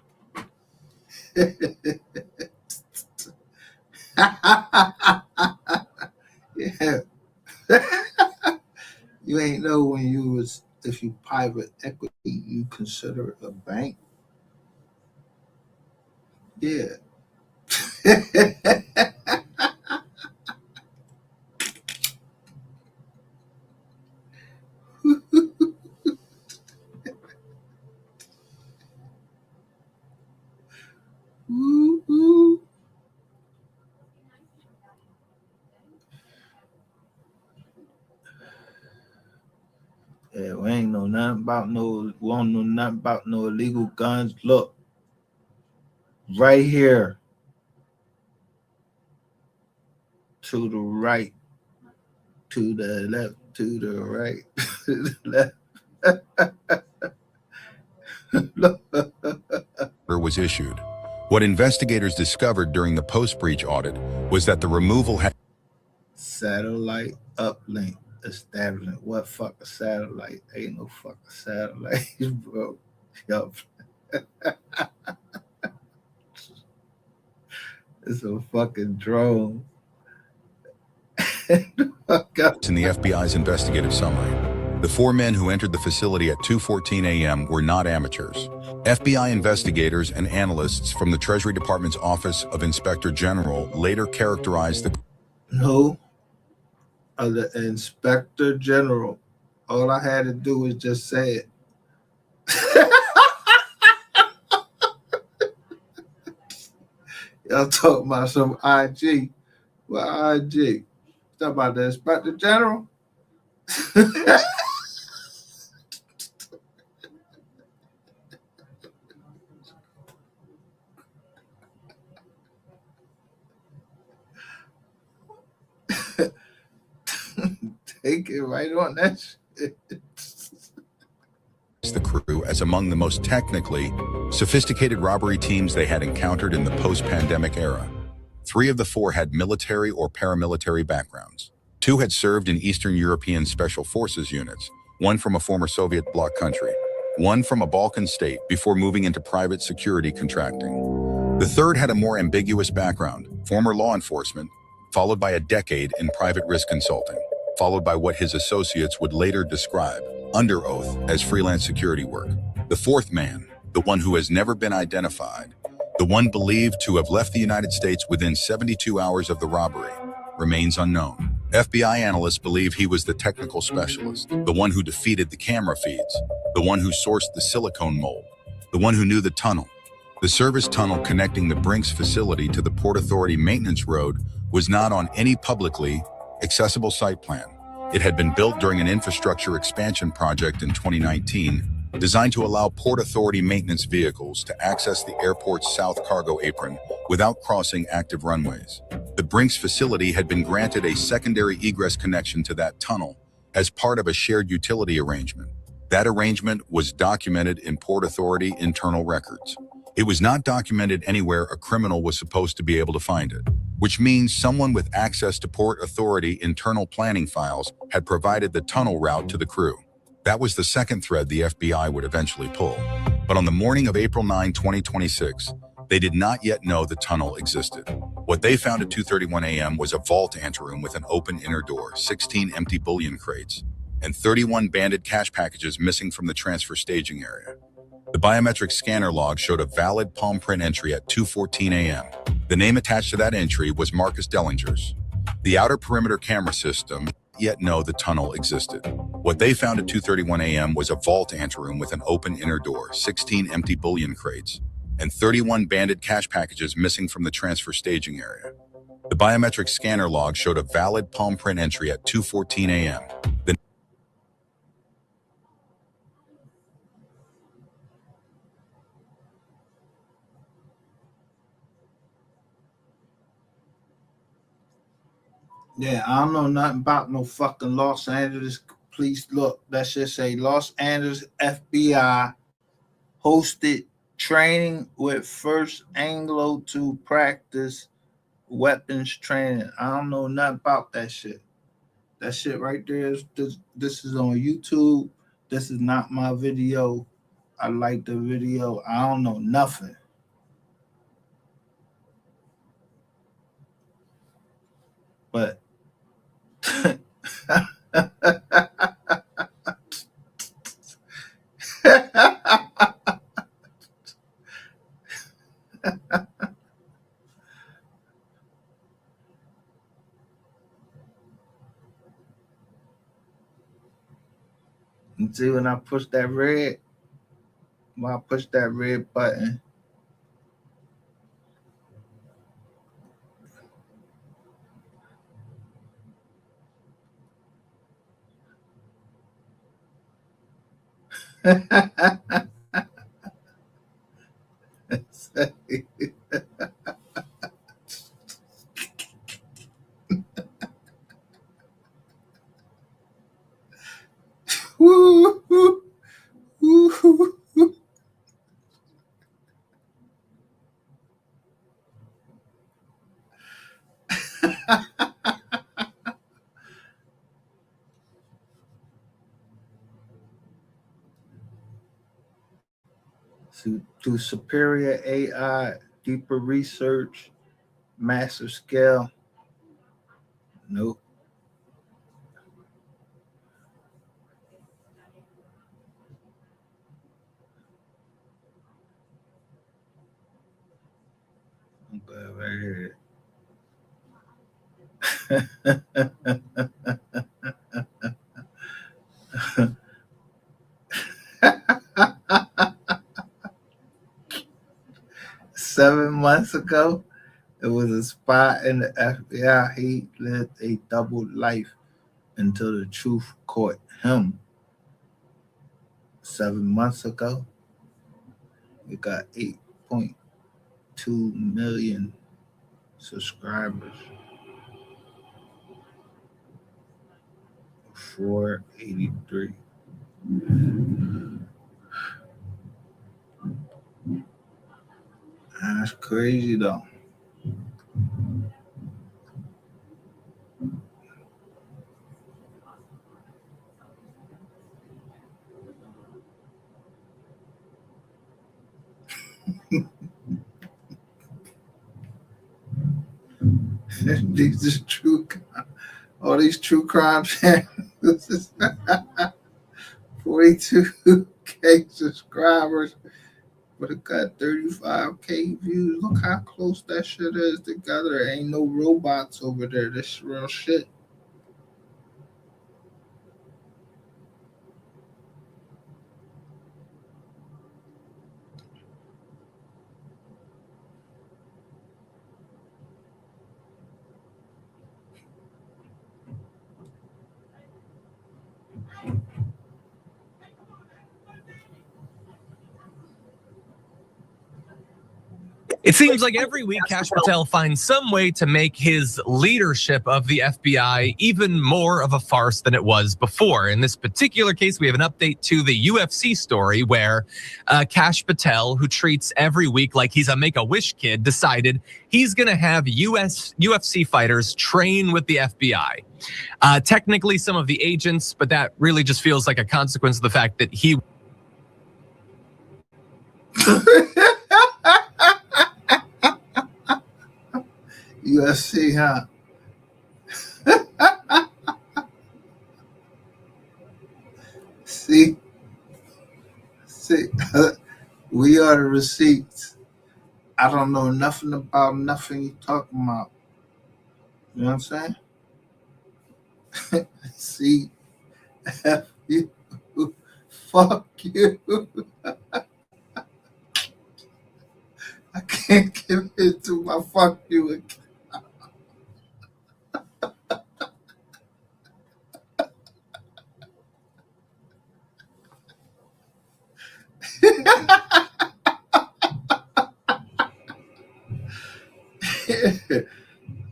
Yeah. You ain't know when you was, if you private equity, you consider it a bank. Yeah. Ooh, ooh. Yeah, we ain't know nothing about no, we don't know nothing about no illegal guns. Look, right here, to the right, to the left, to the right, to the left. Was issued. What investigators discovered during the post-breach audit was that the removal had satellite uplink establishment. What fuck a satellite? Ain't no fucking satellite, bro. Yup. It's a fucking drone. in the FBI's investigative summary. The 4 men who entered the facility at 2:14 a.m. were not amateurs. FBI investigators and analysts from the Treasury Department's Office of Inspector General later characterized the No, the Inspector General. All I had to do was just say it. Y'all talking about some IG. What IG? Talking about the Inspector General? Take it right on that shit. the crew as among the most technically sophisticated robbery teams they had encountered in the post-pandemic era. 3 of the 4 had military or paramilitary backgrounds. 2 had served in Eastern European Special Forces units, 1 from a former Soviet bloc country, 1 from a Balkan state before moving into private security contracting. The 3rd had a more ambiguous background, former law enforcement, followed by a decade in private risk consulting, followed by what his associates would later describe, under oath, as freelance security work. The 4th man, the one who has never been identified, the one believed to have left the United States within 72 hours of the robbery, remains unknown. FBI analysts believe he was the technical specialist, the one who defeated the camera feeds, the one who sourced the silicone mold, the one who knew the tunnel. The service tunnel connecting the Brinks facility to the Port Authority maintenance road was not on any publicly accessible site plan. It had been built during an infrastructure expansion project in 2019, designed to allow Port Authority maintenance vehicles to access the airport's south cargo apron without crossing active runways. The Brinks facility had been granted a secondary egress connection to that tunnel as part of a shared utility arrangement. That arrangement was documented in Port Authority internal records. It was not documented anywhere a criminal was supposed to be able to find it, which means someone with access to Port Authority internal planning files had provided the tunnel route to the crew. That was the second thread the FBI would eventually pull. But on the morning of April 9, 2026, they did not yet know the tunnel existed. What they found at 2:31 a.m. was a vault anteroom with an open inner door, 16 empty bullion crates, and 31 banded cash packages missing from the transfer staging area. The biometric scanner log showed a valid palm print entry at 2:14 a.m. The name attached to that entry was Marcus Dellinger's. The outer perimeter camera system yet know the tunnel existed. What they found at 2:31 a.m. was a vault anteroom with an open inner door, 16 empty bullion crates, and 31 banded cash packages missing from the transfer staging area. The biometric scanner log showed a valid palm print entry at 2:14 a.m. Yeah, I don't know nothing about no fucking Los Angeles police. Look, that shit say Los Angeles FBI hosted training with First Anglo to practice weapons training. I don't know nothing about that shit. That shit right there is this is on YouTube. This is not my video. I like the video. I don't know nothing. But you see when I push that red, when I push that red button, woo, woo, woo. Through superior AI, deeper research, massive scale. Nope. I'm glad right here. 7 months ago, it was a spy in the FBI. He lived a double life until the truth caught him. 7 months ago, we got 8.2 million subscribers. 483. That's crazy though. These is true. All these true crime channels. 42K subscribers, but it got 35K views. Look how close that shit is together. Ain't no robots over there. This real shit. It seems like every week Kash Patel finds some way to make his leadership of the FBI even more of a farce than it was before. In this particular case, we have an update to the UFC story where Kash Patel, who treats every week like he's a Make-A-Wish kid, decided he's going to have UFC fighters train with the FBI. Technically, some of the agents, but that really just feels like a consequence of the fact that he... UFC, huh? See, we are the receipts. I don't know nothing about nothing you talking about. You know what I'm saying? See, F you, fuck you. I can't give it to my fuck you account.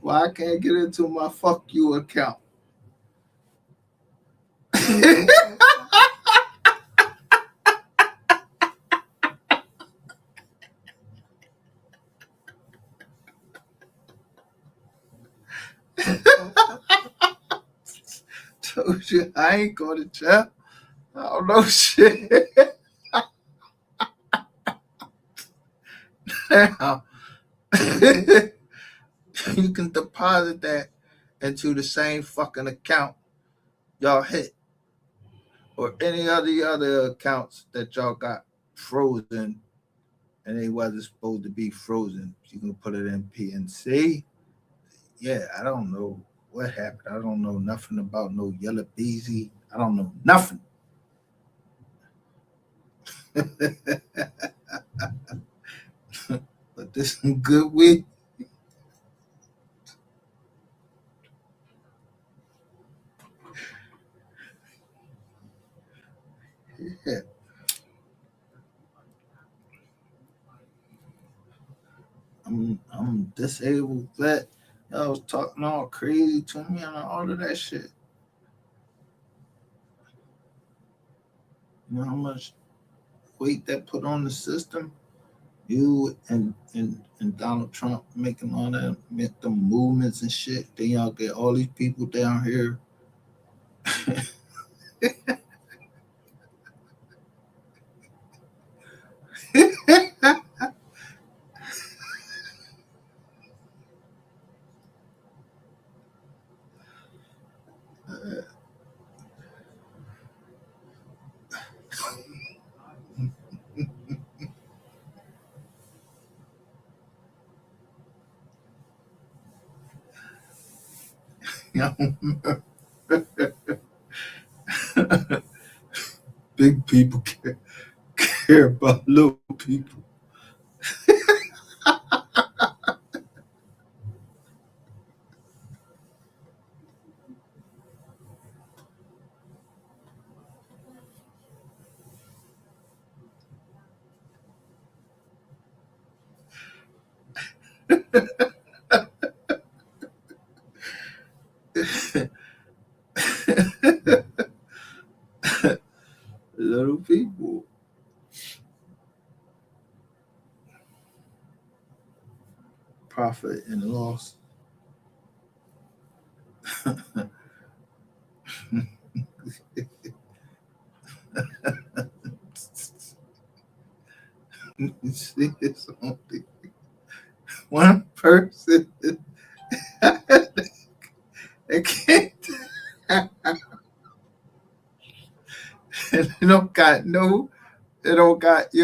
Why I can't get into my fuck you account? Told you I ain't going to jail. I don't know shit. Now, you can deposit that into the same fucking account y'all hit, or any of the other accounts that y'all got frozen and they wasn't supposed to be frozen. You can put it in PNC. Yeah, I don't know what happened. I don't know nothing about no yellow beezy. I don't know nothing. But this is good weed. Yeah. I'm disabled vet. Y'all was talking all crazy to me and all of that shit. You know how much weight that put on the system? You and Donald Trump making all that, make them movements and shit. Then y'all get all these people down here. Big people care about little people. Little people. Profit and loss. You see, it's only one person that can't. And they don't got no. They don't got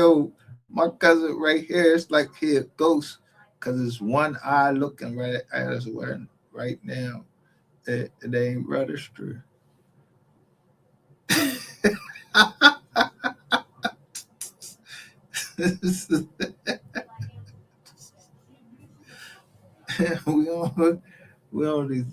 my cousin right here. It's like he a ghost because it's one eye looking right at us right now. It ain't registered. we all these.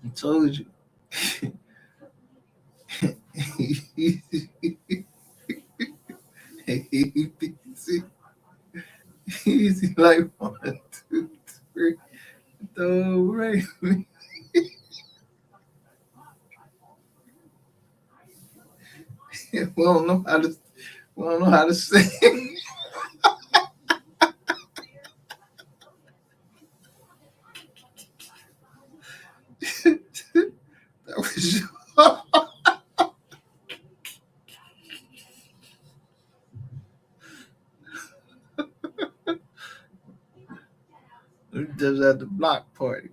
I told you. Easy like 1, 2, 3. Don't rape me. We don't know how to. We don't know how to sing. That was just at the block party.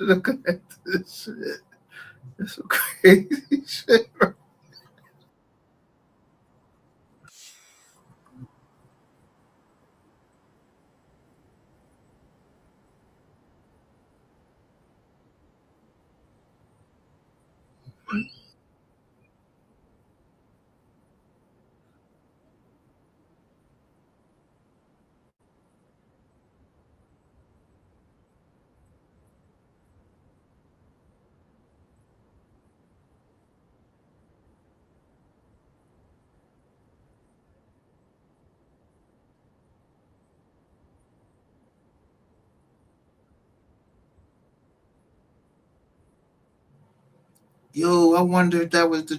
Looking at this shit. It's some crazy shit. Yo, I wonder if that was the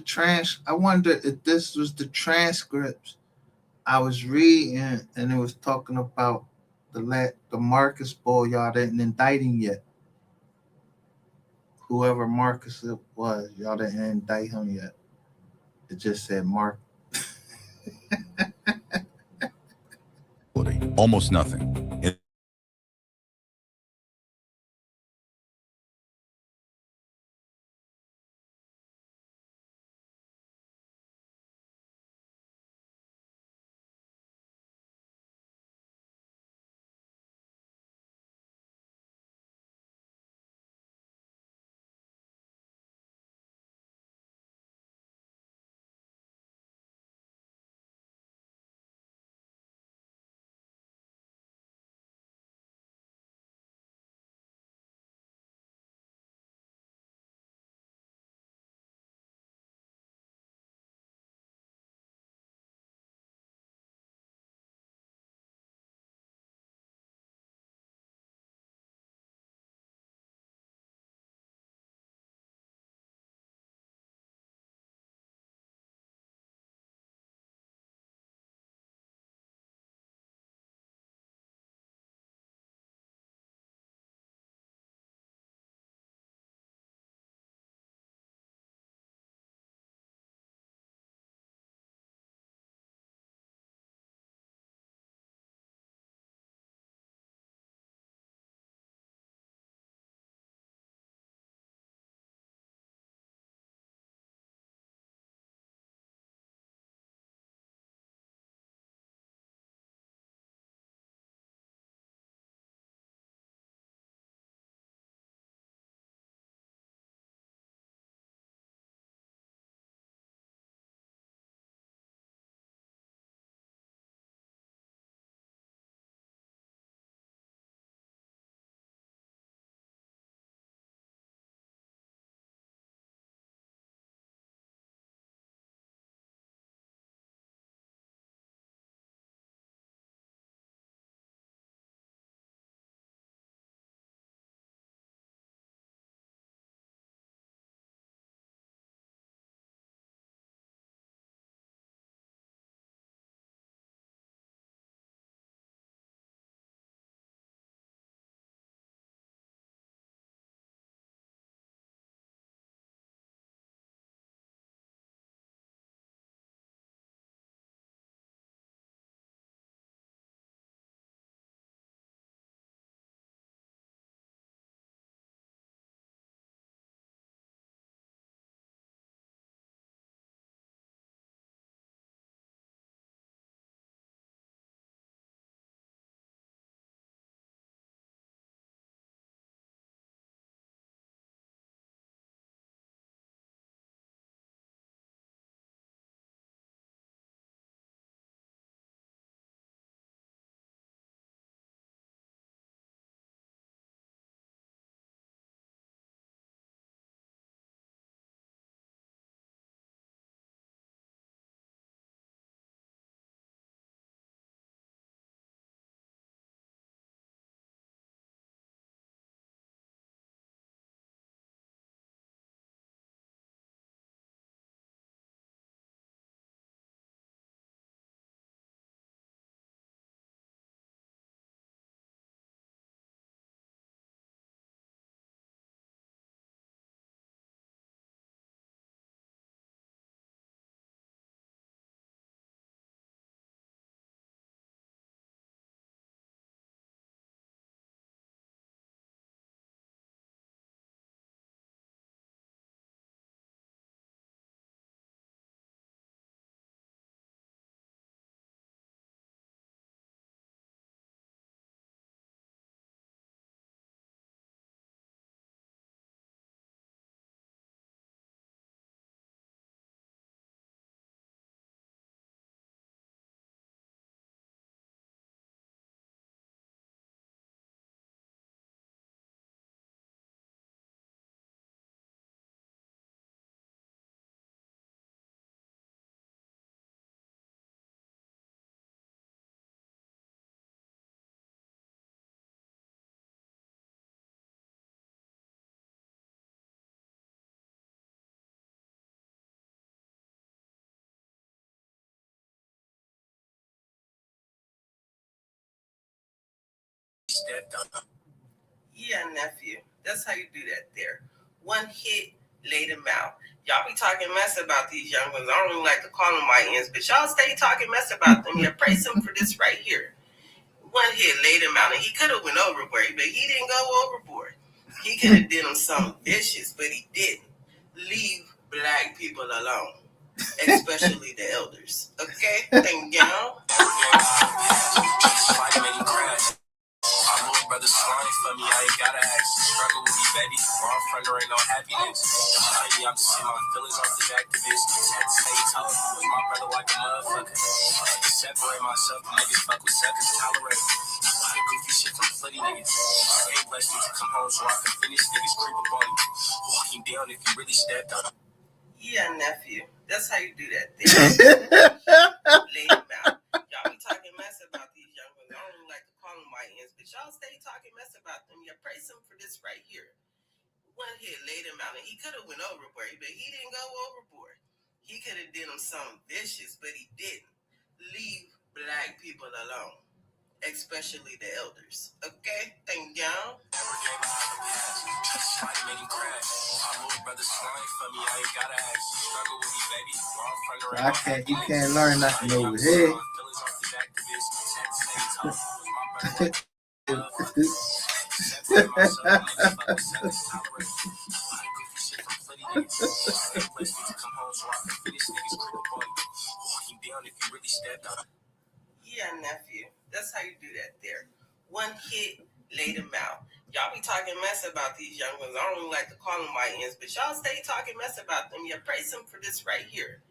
I wonder if this was the transcripts I was reading, and it was talking about the Marcus boy. Y'all didn't indict him yet. Whoever Marcus it was, y'all didn't indict him yet. It just said Mark. Almost nothing. Yeah, nephew. That's how you do that there. One hit, laid him out. Y'all be talking mess about these young ones. I don't even like to call them YNs, but y'all stay talking mess about them. Yeah, praise him for this right here. One hit, laid him out, and he could have went overboard, but he didn't go overboard. He could have did him something vicious, but he didn't. Leave black people alone, especially the elders. Okay? Thank y'all. My little brother slime for me, I ain't gotta ask. Struggle with me, baby. Where I'm from, there ain't no happiness. Honey, I'm just seeing my feelings off the activist. At the same time, with my brother like a motherfucker. To separate myself, niggas fuck with suckers, tolerate. A lot of goofy shit from slutty niggas. Ain't blessed me to come home so I can finish niggas creep up on me. Walking down if you really stepped up. Yeah, nephew. That's how you do that thing. Lay him out. Y'all be talking mess about these young ones. I don't even like to call them YNs, but y'all stay talking mess about them. Yeah, praise him for this right here. One hit, laid him out, and he could have went overboard, but he didn't go overboard. He could have did him something vicious, but he didn't. Leave black people alone, especially the elders. Okay? Thank y'all. You can't learn nothing over here. Yeah, nephew. That's how you do that there. One hit, laid him out. Y'all be talking mess about these young ones. I don't even like to call them YNs, but y'all stay talking mess about them. Yeah, praise him for this right here.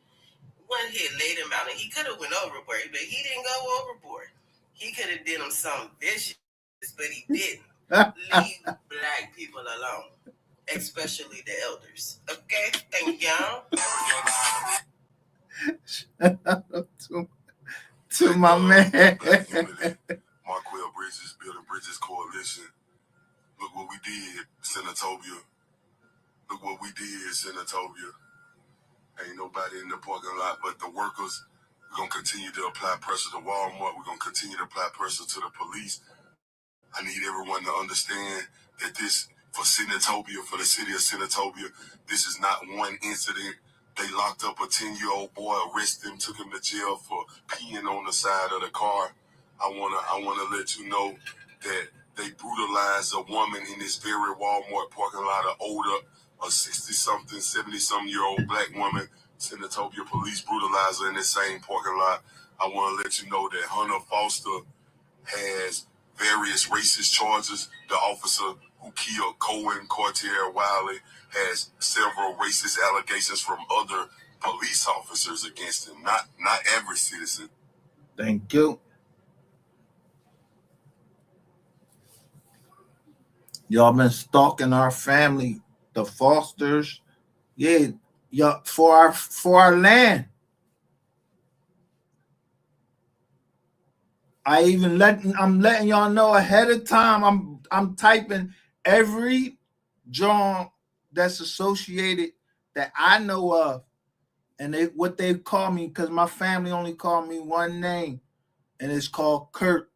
One hit, laid him out, and he could have went overboard, but he didn't go overboard. He could have did him something vicious, but he didn't. Leave black people alone, especially the elders. Okay? Thank y'all. To my man. Marquell Bridges, Building Bridges Coalition. Look what we did, Senatobia. Look what we did, Senatobia. Ain't nobody in the parking lot but the workers. We're going to continue to apply pressure to Walmart. We're going to continue to apply pressure to the police. I need everyone to understand that this, for Senatobia, for the city of Senatobia, this is not one incident. They locked up a 10-year-old boy, arrested him, took him to jail for peeing on the side of the car. I wanna let you know that they brutalized a woman in this very Walmart parking lot, an older, a 60-something, 70-something-year-old black woman. Senatobia police brutalized her in the same parking lot. I want to let you know that Hunter Foster has various racist charges. The officer who killed Cohen Cartier Wiley has several racist allegations from other police officers against him. Not every citizen. Thank you. Y'all been stalking our family, the Fosters. Yeah, y'all for our land. I'm letting y'all know ahead of time. I'm typing every John that's associated that I know of, and what they call me, because my family only called me one name, and it's called Kurt.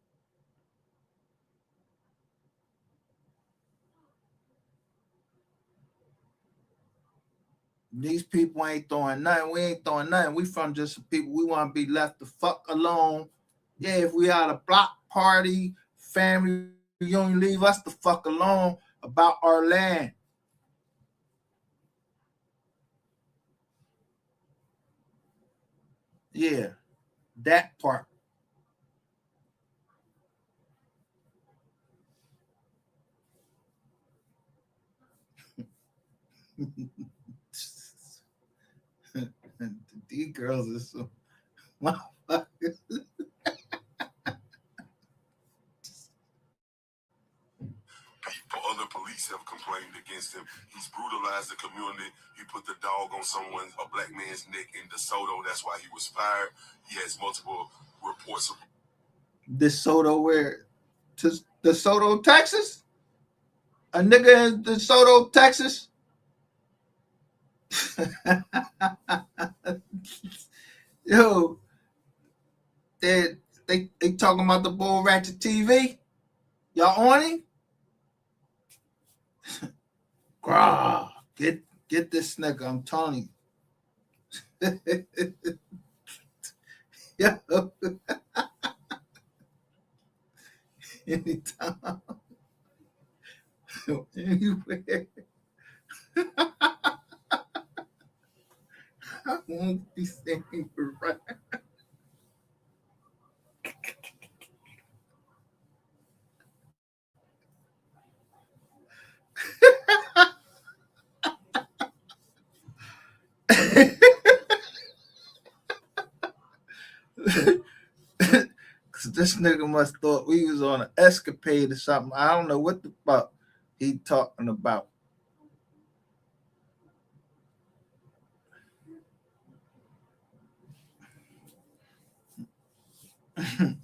These people ain't throwing nothing. We ain't throwing nothing. We from just people. We want to be left the fuck alone. Yeah, if we had a block party, family reunion, leave us the fuck alone about our land. Yeah, that part. These girls are so motherfuckers. Other police have complained against him. He's brutalized the community. He put the dog on a black man's neck in DeSoto. That's why he was fired. He has multiple reports of DeSoto, where? To DeSoto, Texas? A nigga in DeSoto, Texas? Yo, they talking about the Bull Ratchet TV? Y'all on him? Grah, get this nigga. I'm telling you. Yo. Anytime. Anywhere. I won't be saying right. Cause this nigga must thought we was on an escapade or something. I don't know what the fuck he talking about.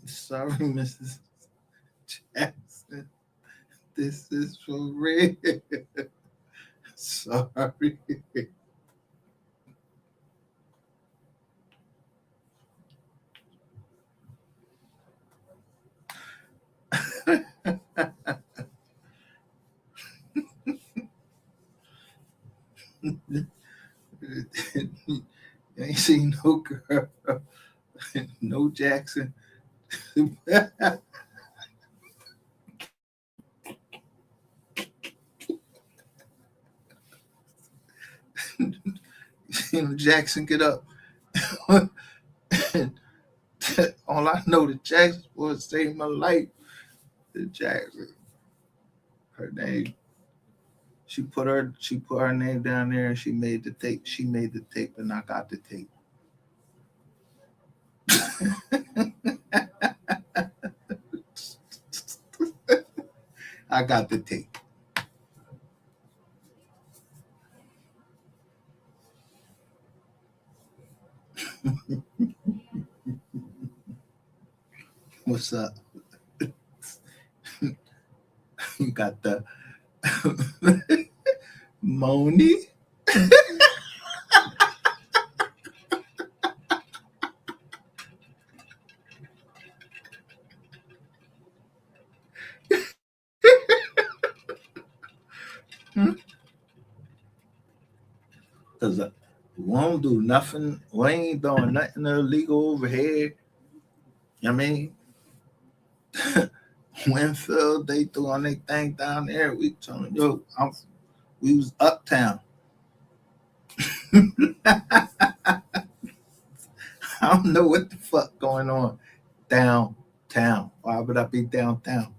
Sorry, Mrs. Jackson. This is for real. Sorry. You ain't seen no girl, no Jackson. You seen Jackson get up. All I know, the Jackson was saved my life. The Jackson, her name. She put her name down there, and she made the tape. She made the tape, and I got the tape. I got the tape. What's up? You got the Moni? Because we won't do nothing. We ain't doing nothing illegal over here. I mean, Winfield, they doing their thing down there. We telling you, we was uptown. I don't know what the fuck going on downtown. Why would I be downtown?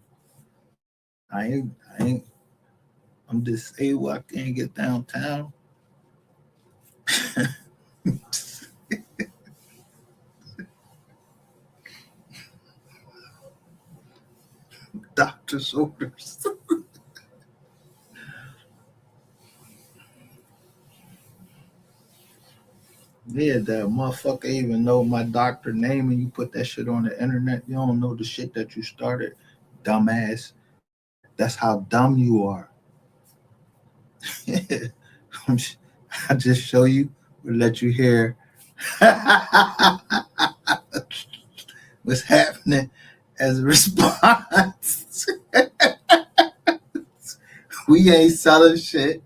I ain't. I'm disabled. I can't get downtown. Doctor's orders. Yeah, that motherfucker even know my doctor name and you put that shit on the internet. You don't know the shit that you started, dumbass. That's how dumb you are. I just show you, we'll let you hear what's happening as a response. We ain't selling shit.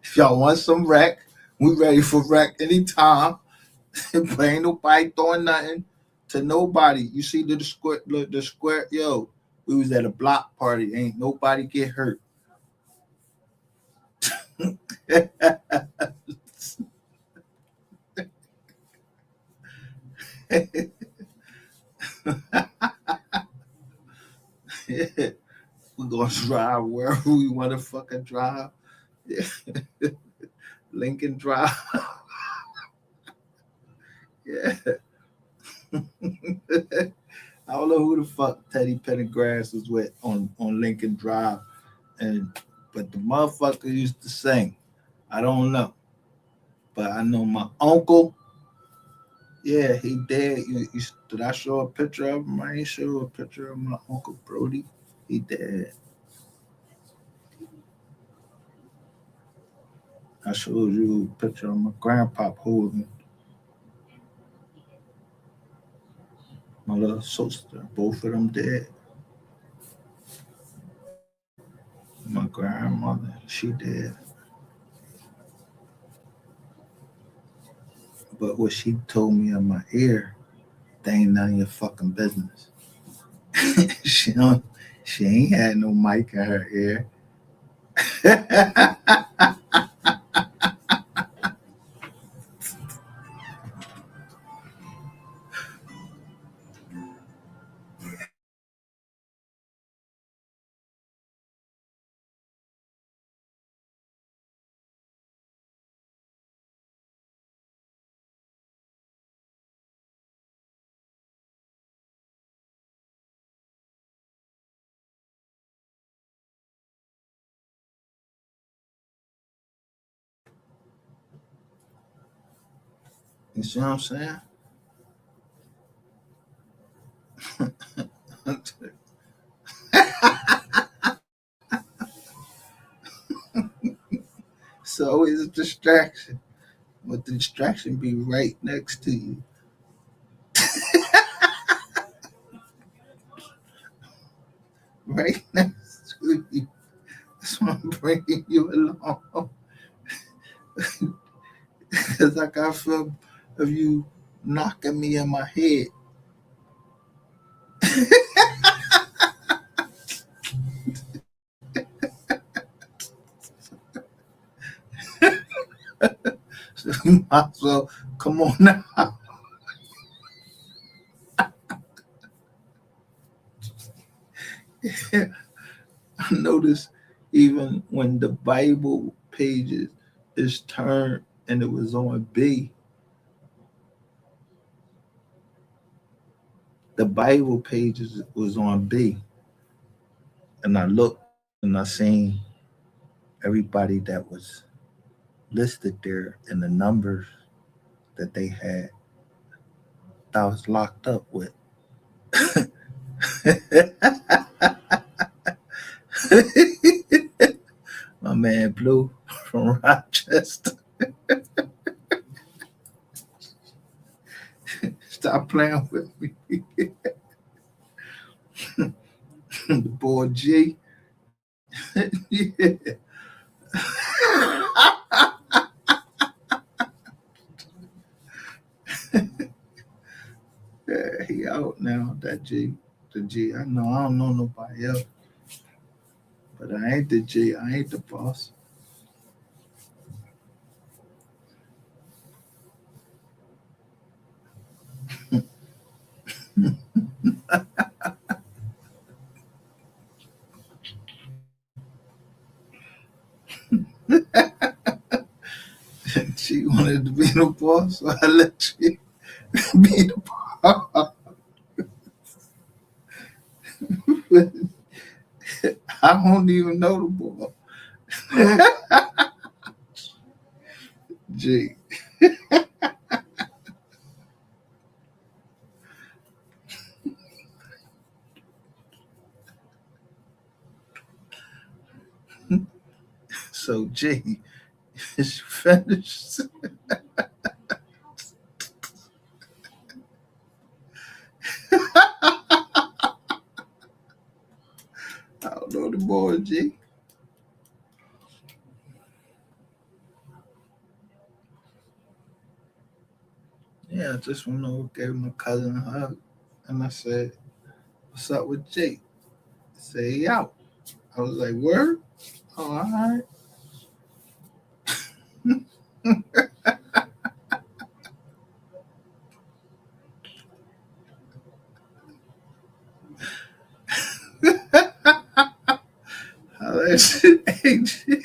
If y'all want some rec, we ready for rec anytime. But ain't nobody throwing nothing to nobody. You see the square, yo, we was at a block party. Ain't nobody get hurt. We're gonna drive wherever we want to fucking drive. Lincoln Drive. Yeah. I don't know who the fuck Teddy Pendergrass was with on Lincoln Drive, but the motherfucker used to sing. I don't know, but I know my uncle. Yeah, he dead. Did I show a picture of him? I ain't show a picture of my uncle Brody. He dead. I showed you a picture of my grandpa holding my little sister. Both of them dead. My grandmother, she did. But what she told me in my ear, they ain't none of your fucking business. she ain't had no mic in her ear. You see what I'm saying? It's always a distraction. But the distraction be right next to you. Right next to you. That's why I'm bringing you along. Because I got fear of you knocking me in my head. So you might as well come on now. I noticed even when the Bible pages is turned and it was on B, the Bible pages was on B. And I looked and I seen everybody that was listed there and the numbers that they had that I was locked up with. My man Blue from Rochester. Stop playing with me. The boy G. Yeah. Yeah, he out now, that G. The G. I know I don't know nobody else. But I ain't the G. I ain't the boss. She wanted to be the boss, so I let you be the boss. I don't even know the boy. G. So G, is you finished? I don't know the boy G. Yeah, I just went over, gave my cousin a hug, and I said, "What's up with Jake?" He said, "He out." I was like, "Word? Oh, all right." Hey, G.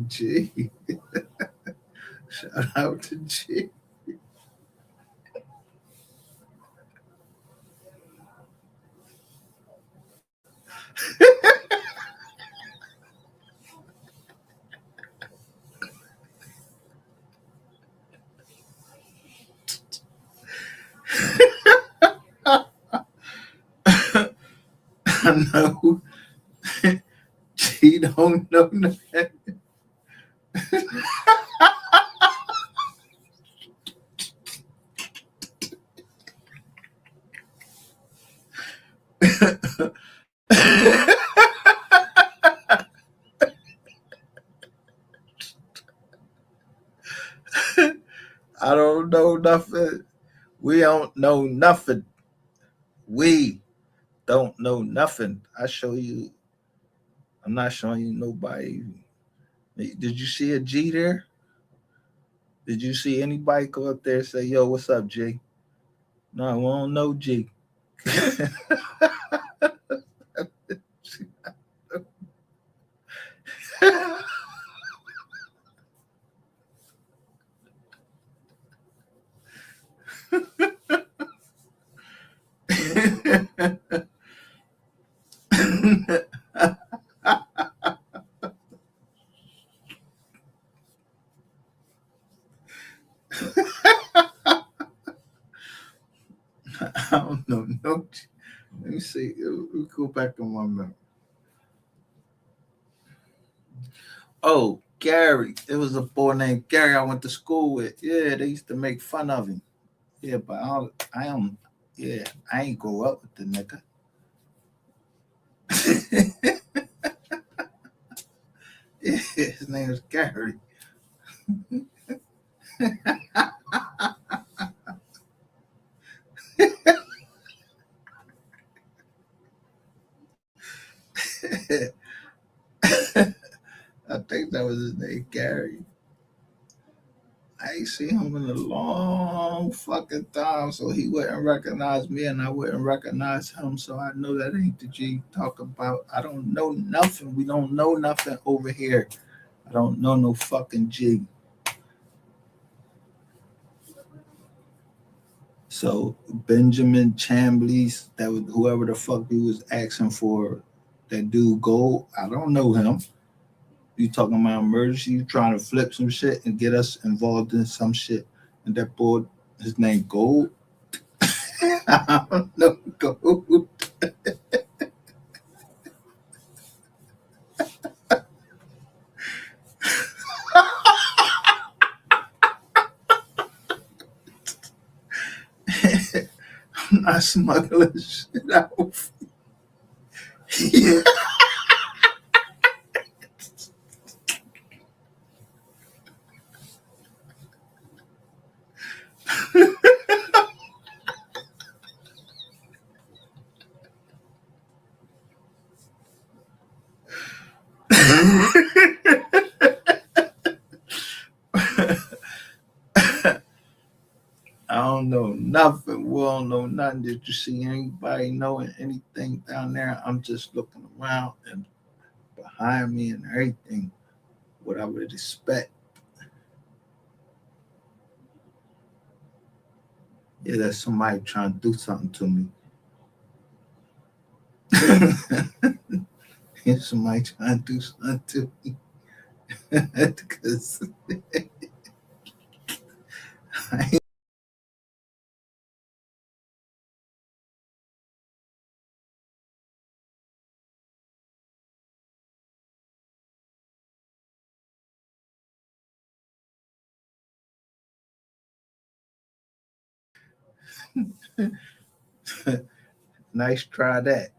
G. Shout out to G. I know. G don't know nothing. I don't know nothing. We don't know nothing. We don't know nothing. I show you. I'm not showing you nobody. Did you see a G there? Did you see anybody go up there and say, "Yo, what's up, G"? No, we don't know G. I don't know. No. Let me see. Let me go back on my memory. Oh, Gary. It was a boy named Gary I went to school with. Yeah, they used to make fun of him. Yeah, but I am. Yeah, I ain't grow up with the nigga. Yeah, his name is Gary. I think that was his name, Gary. I ain't seen him in a long fucking time, so he wouldn't recognize me and I wouldn't recognize him. So I know that ain't the G talk about. I don't know nothing. We don't know nothing over here. I don't know no fucking G. So Benjamin Chambliss, that was whoever the fuck he was asking for, that dude Gold. I don't know him. You talking about emergency? You trying to flip some shit and get us involved in some shit? And that boy, his name Gold. I don't know Gold. I'm not smuggling shit out. Yeah. I don't know nothing. We don't know nothing. Did you see anybody knowing anything down there? I'm just looking around and behind me and everything. What I would expect. Yeah, that's somebody trying to do something to me. Yeah, somebody trying to do something to me. Because I nice try that.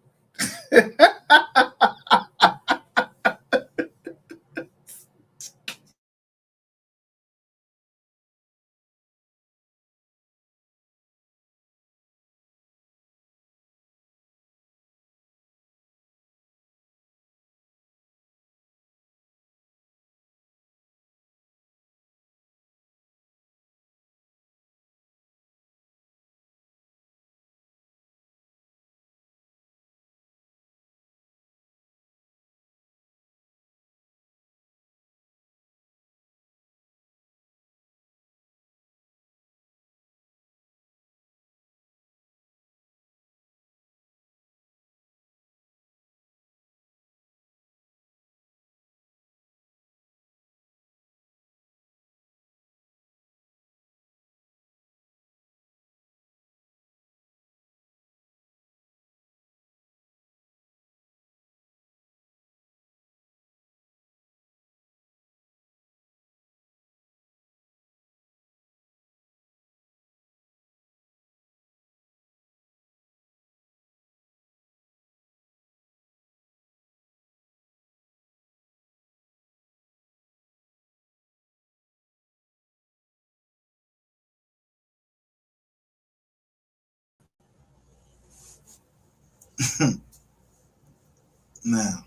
Now,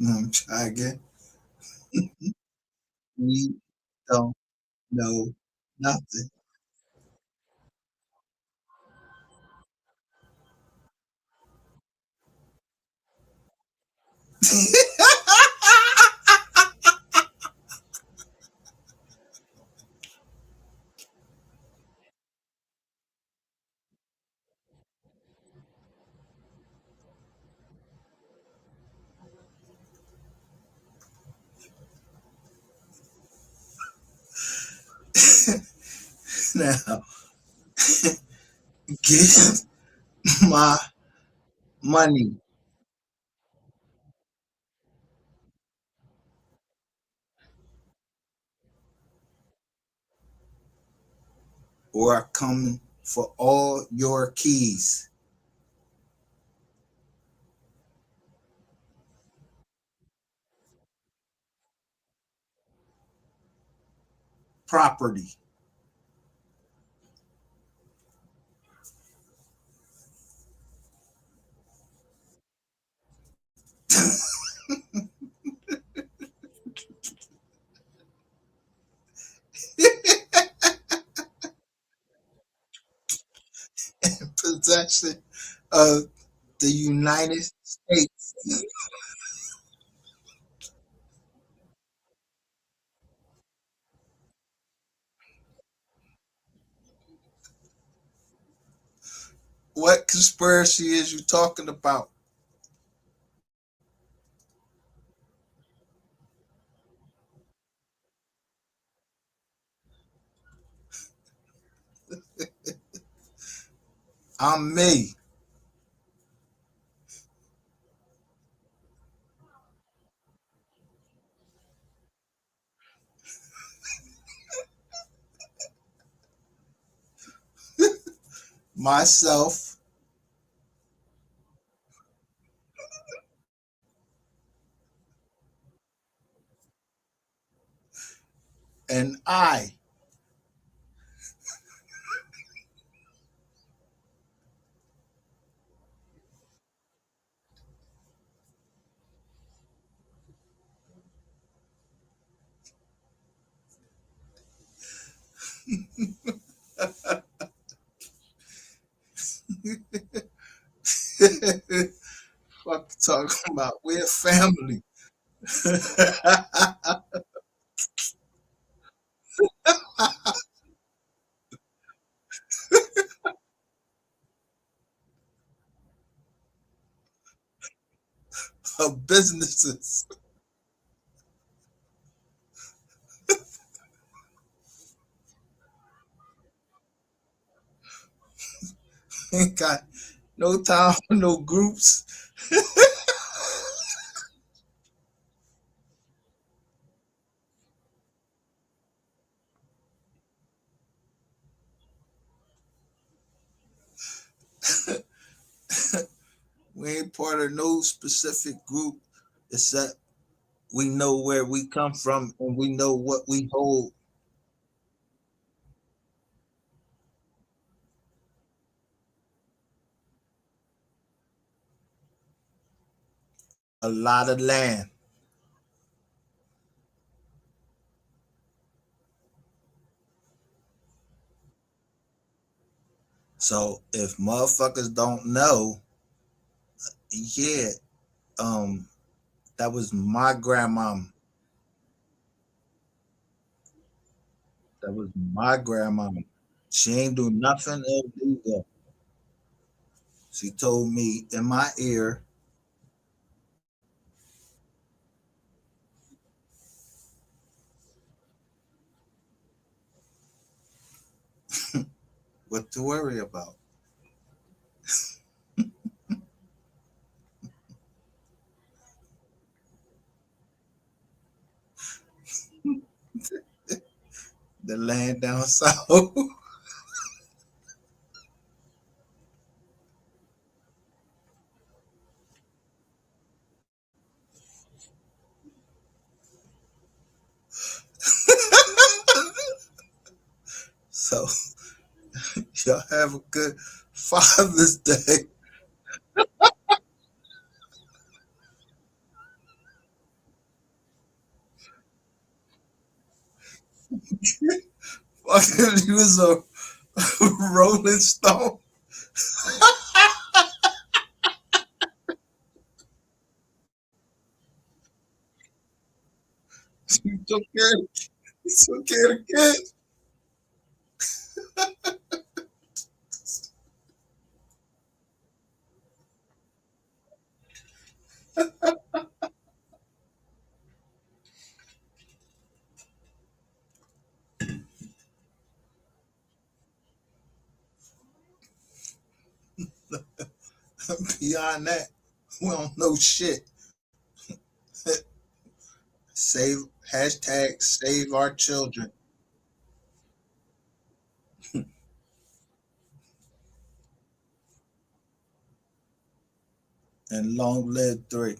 I'm try again. We don't know nothing. Now, give my money or I'm coming for all your keys. Property. Possession of the United States. What conspiracy is you talking about? I'm me. Myself and I. Fuck talking about? We're family. Of businesses. Ain't got no time for no groups. We ain't part of no specific group except we know where we come from and we know what we hold. A lot of land. So if motherfuckers don't know, yeah, um, that was my grandma. That was my grandma. She ain't do nothing illegal. She told me in my ear what to worry about. The land down south. So y'all have a good Father's Day. Fucking, he was a Rolling Stone. He took care of the kids. Beyond that, we don't know shit. Save hashtag save our children. And long live 3.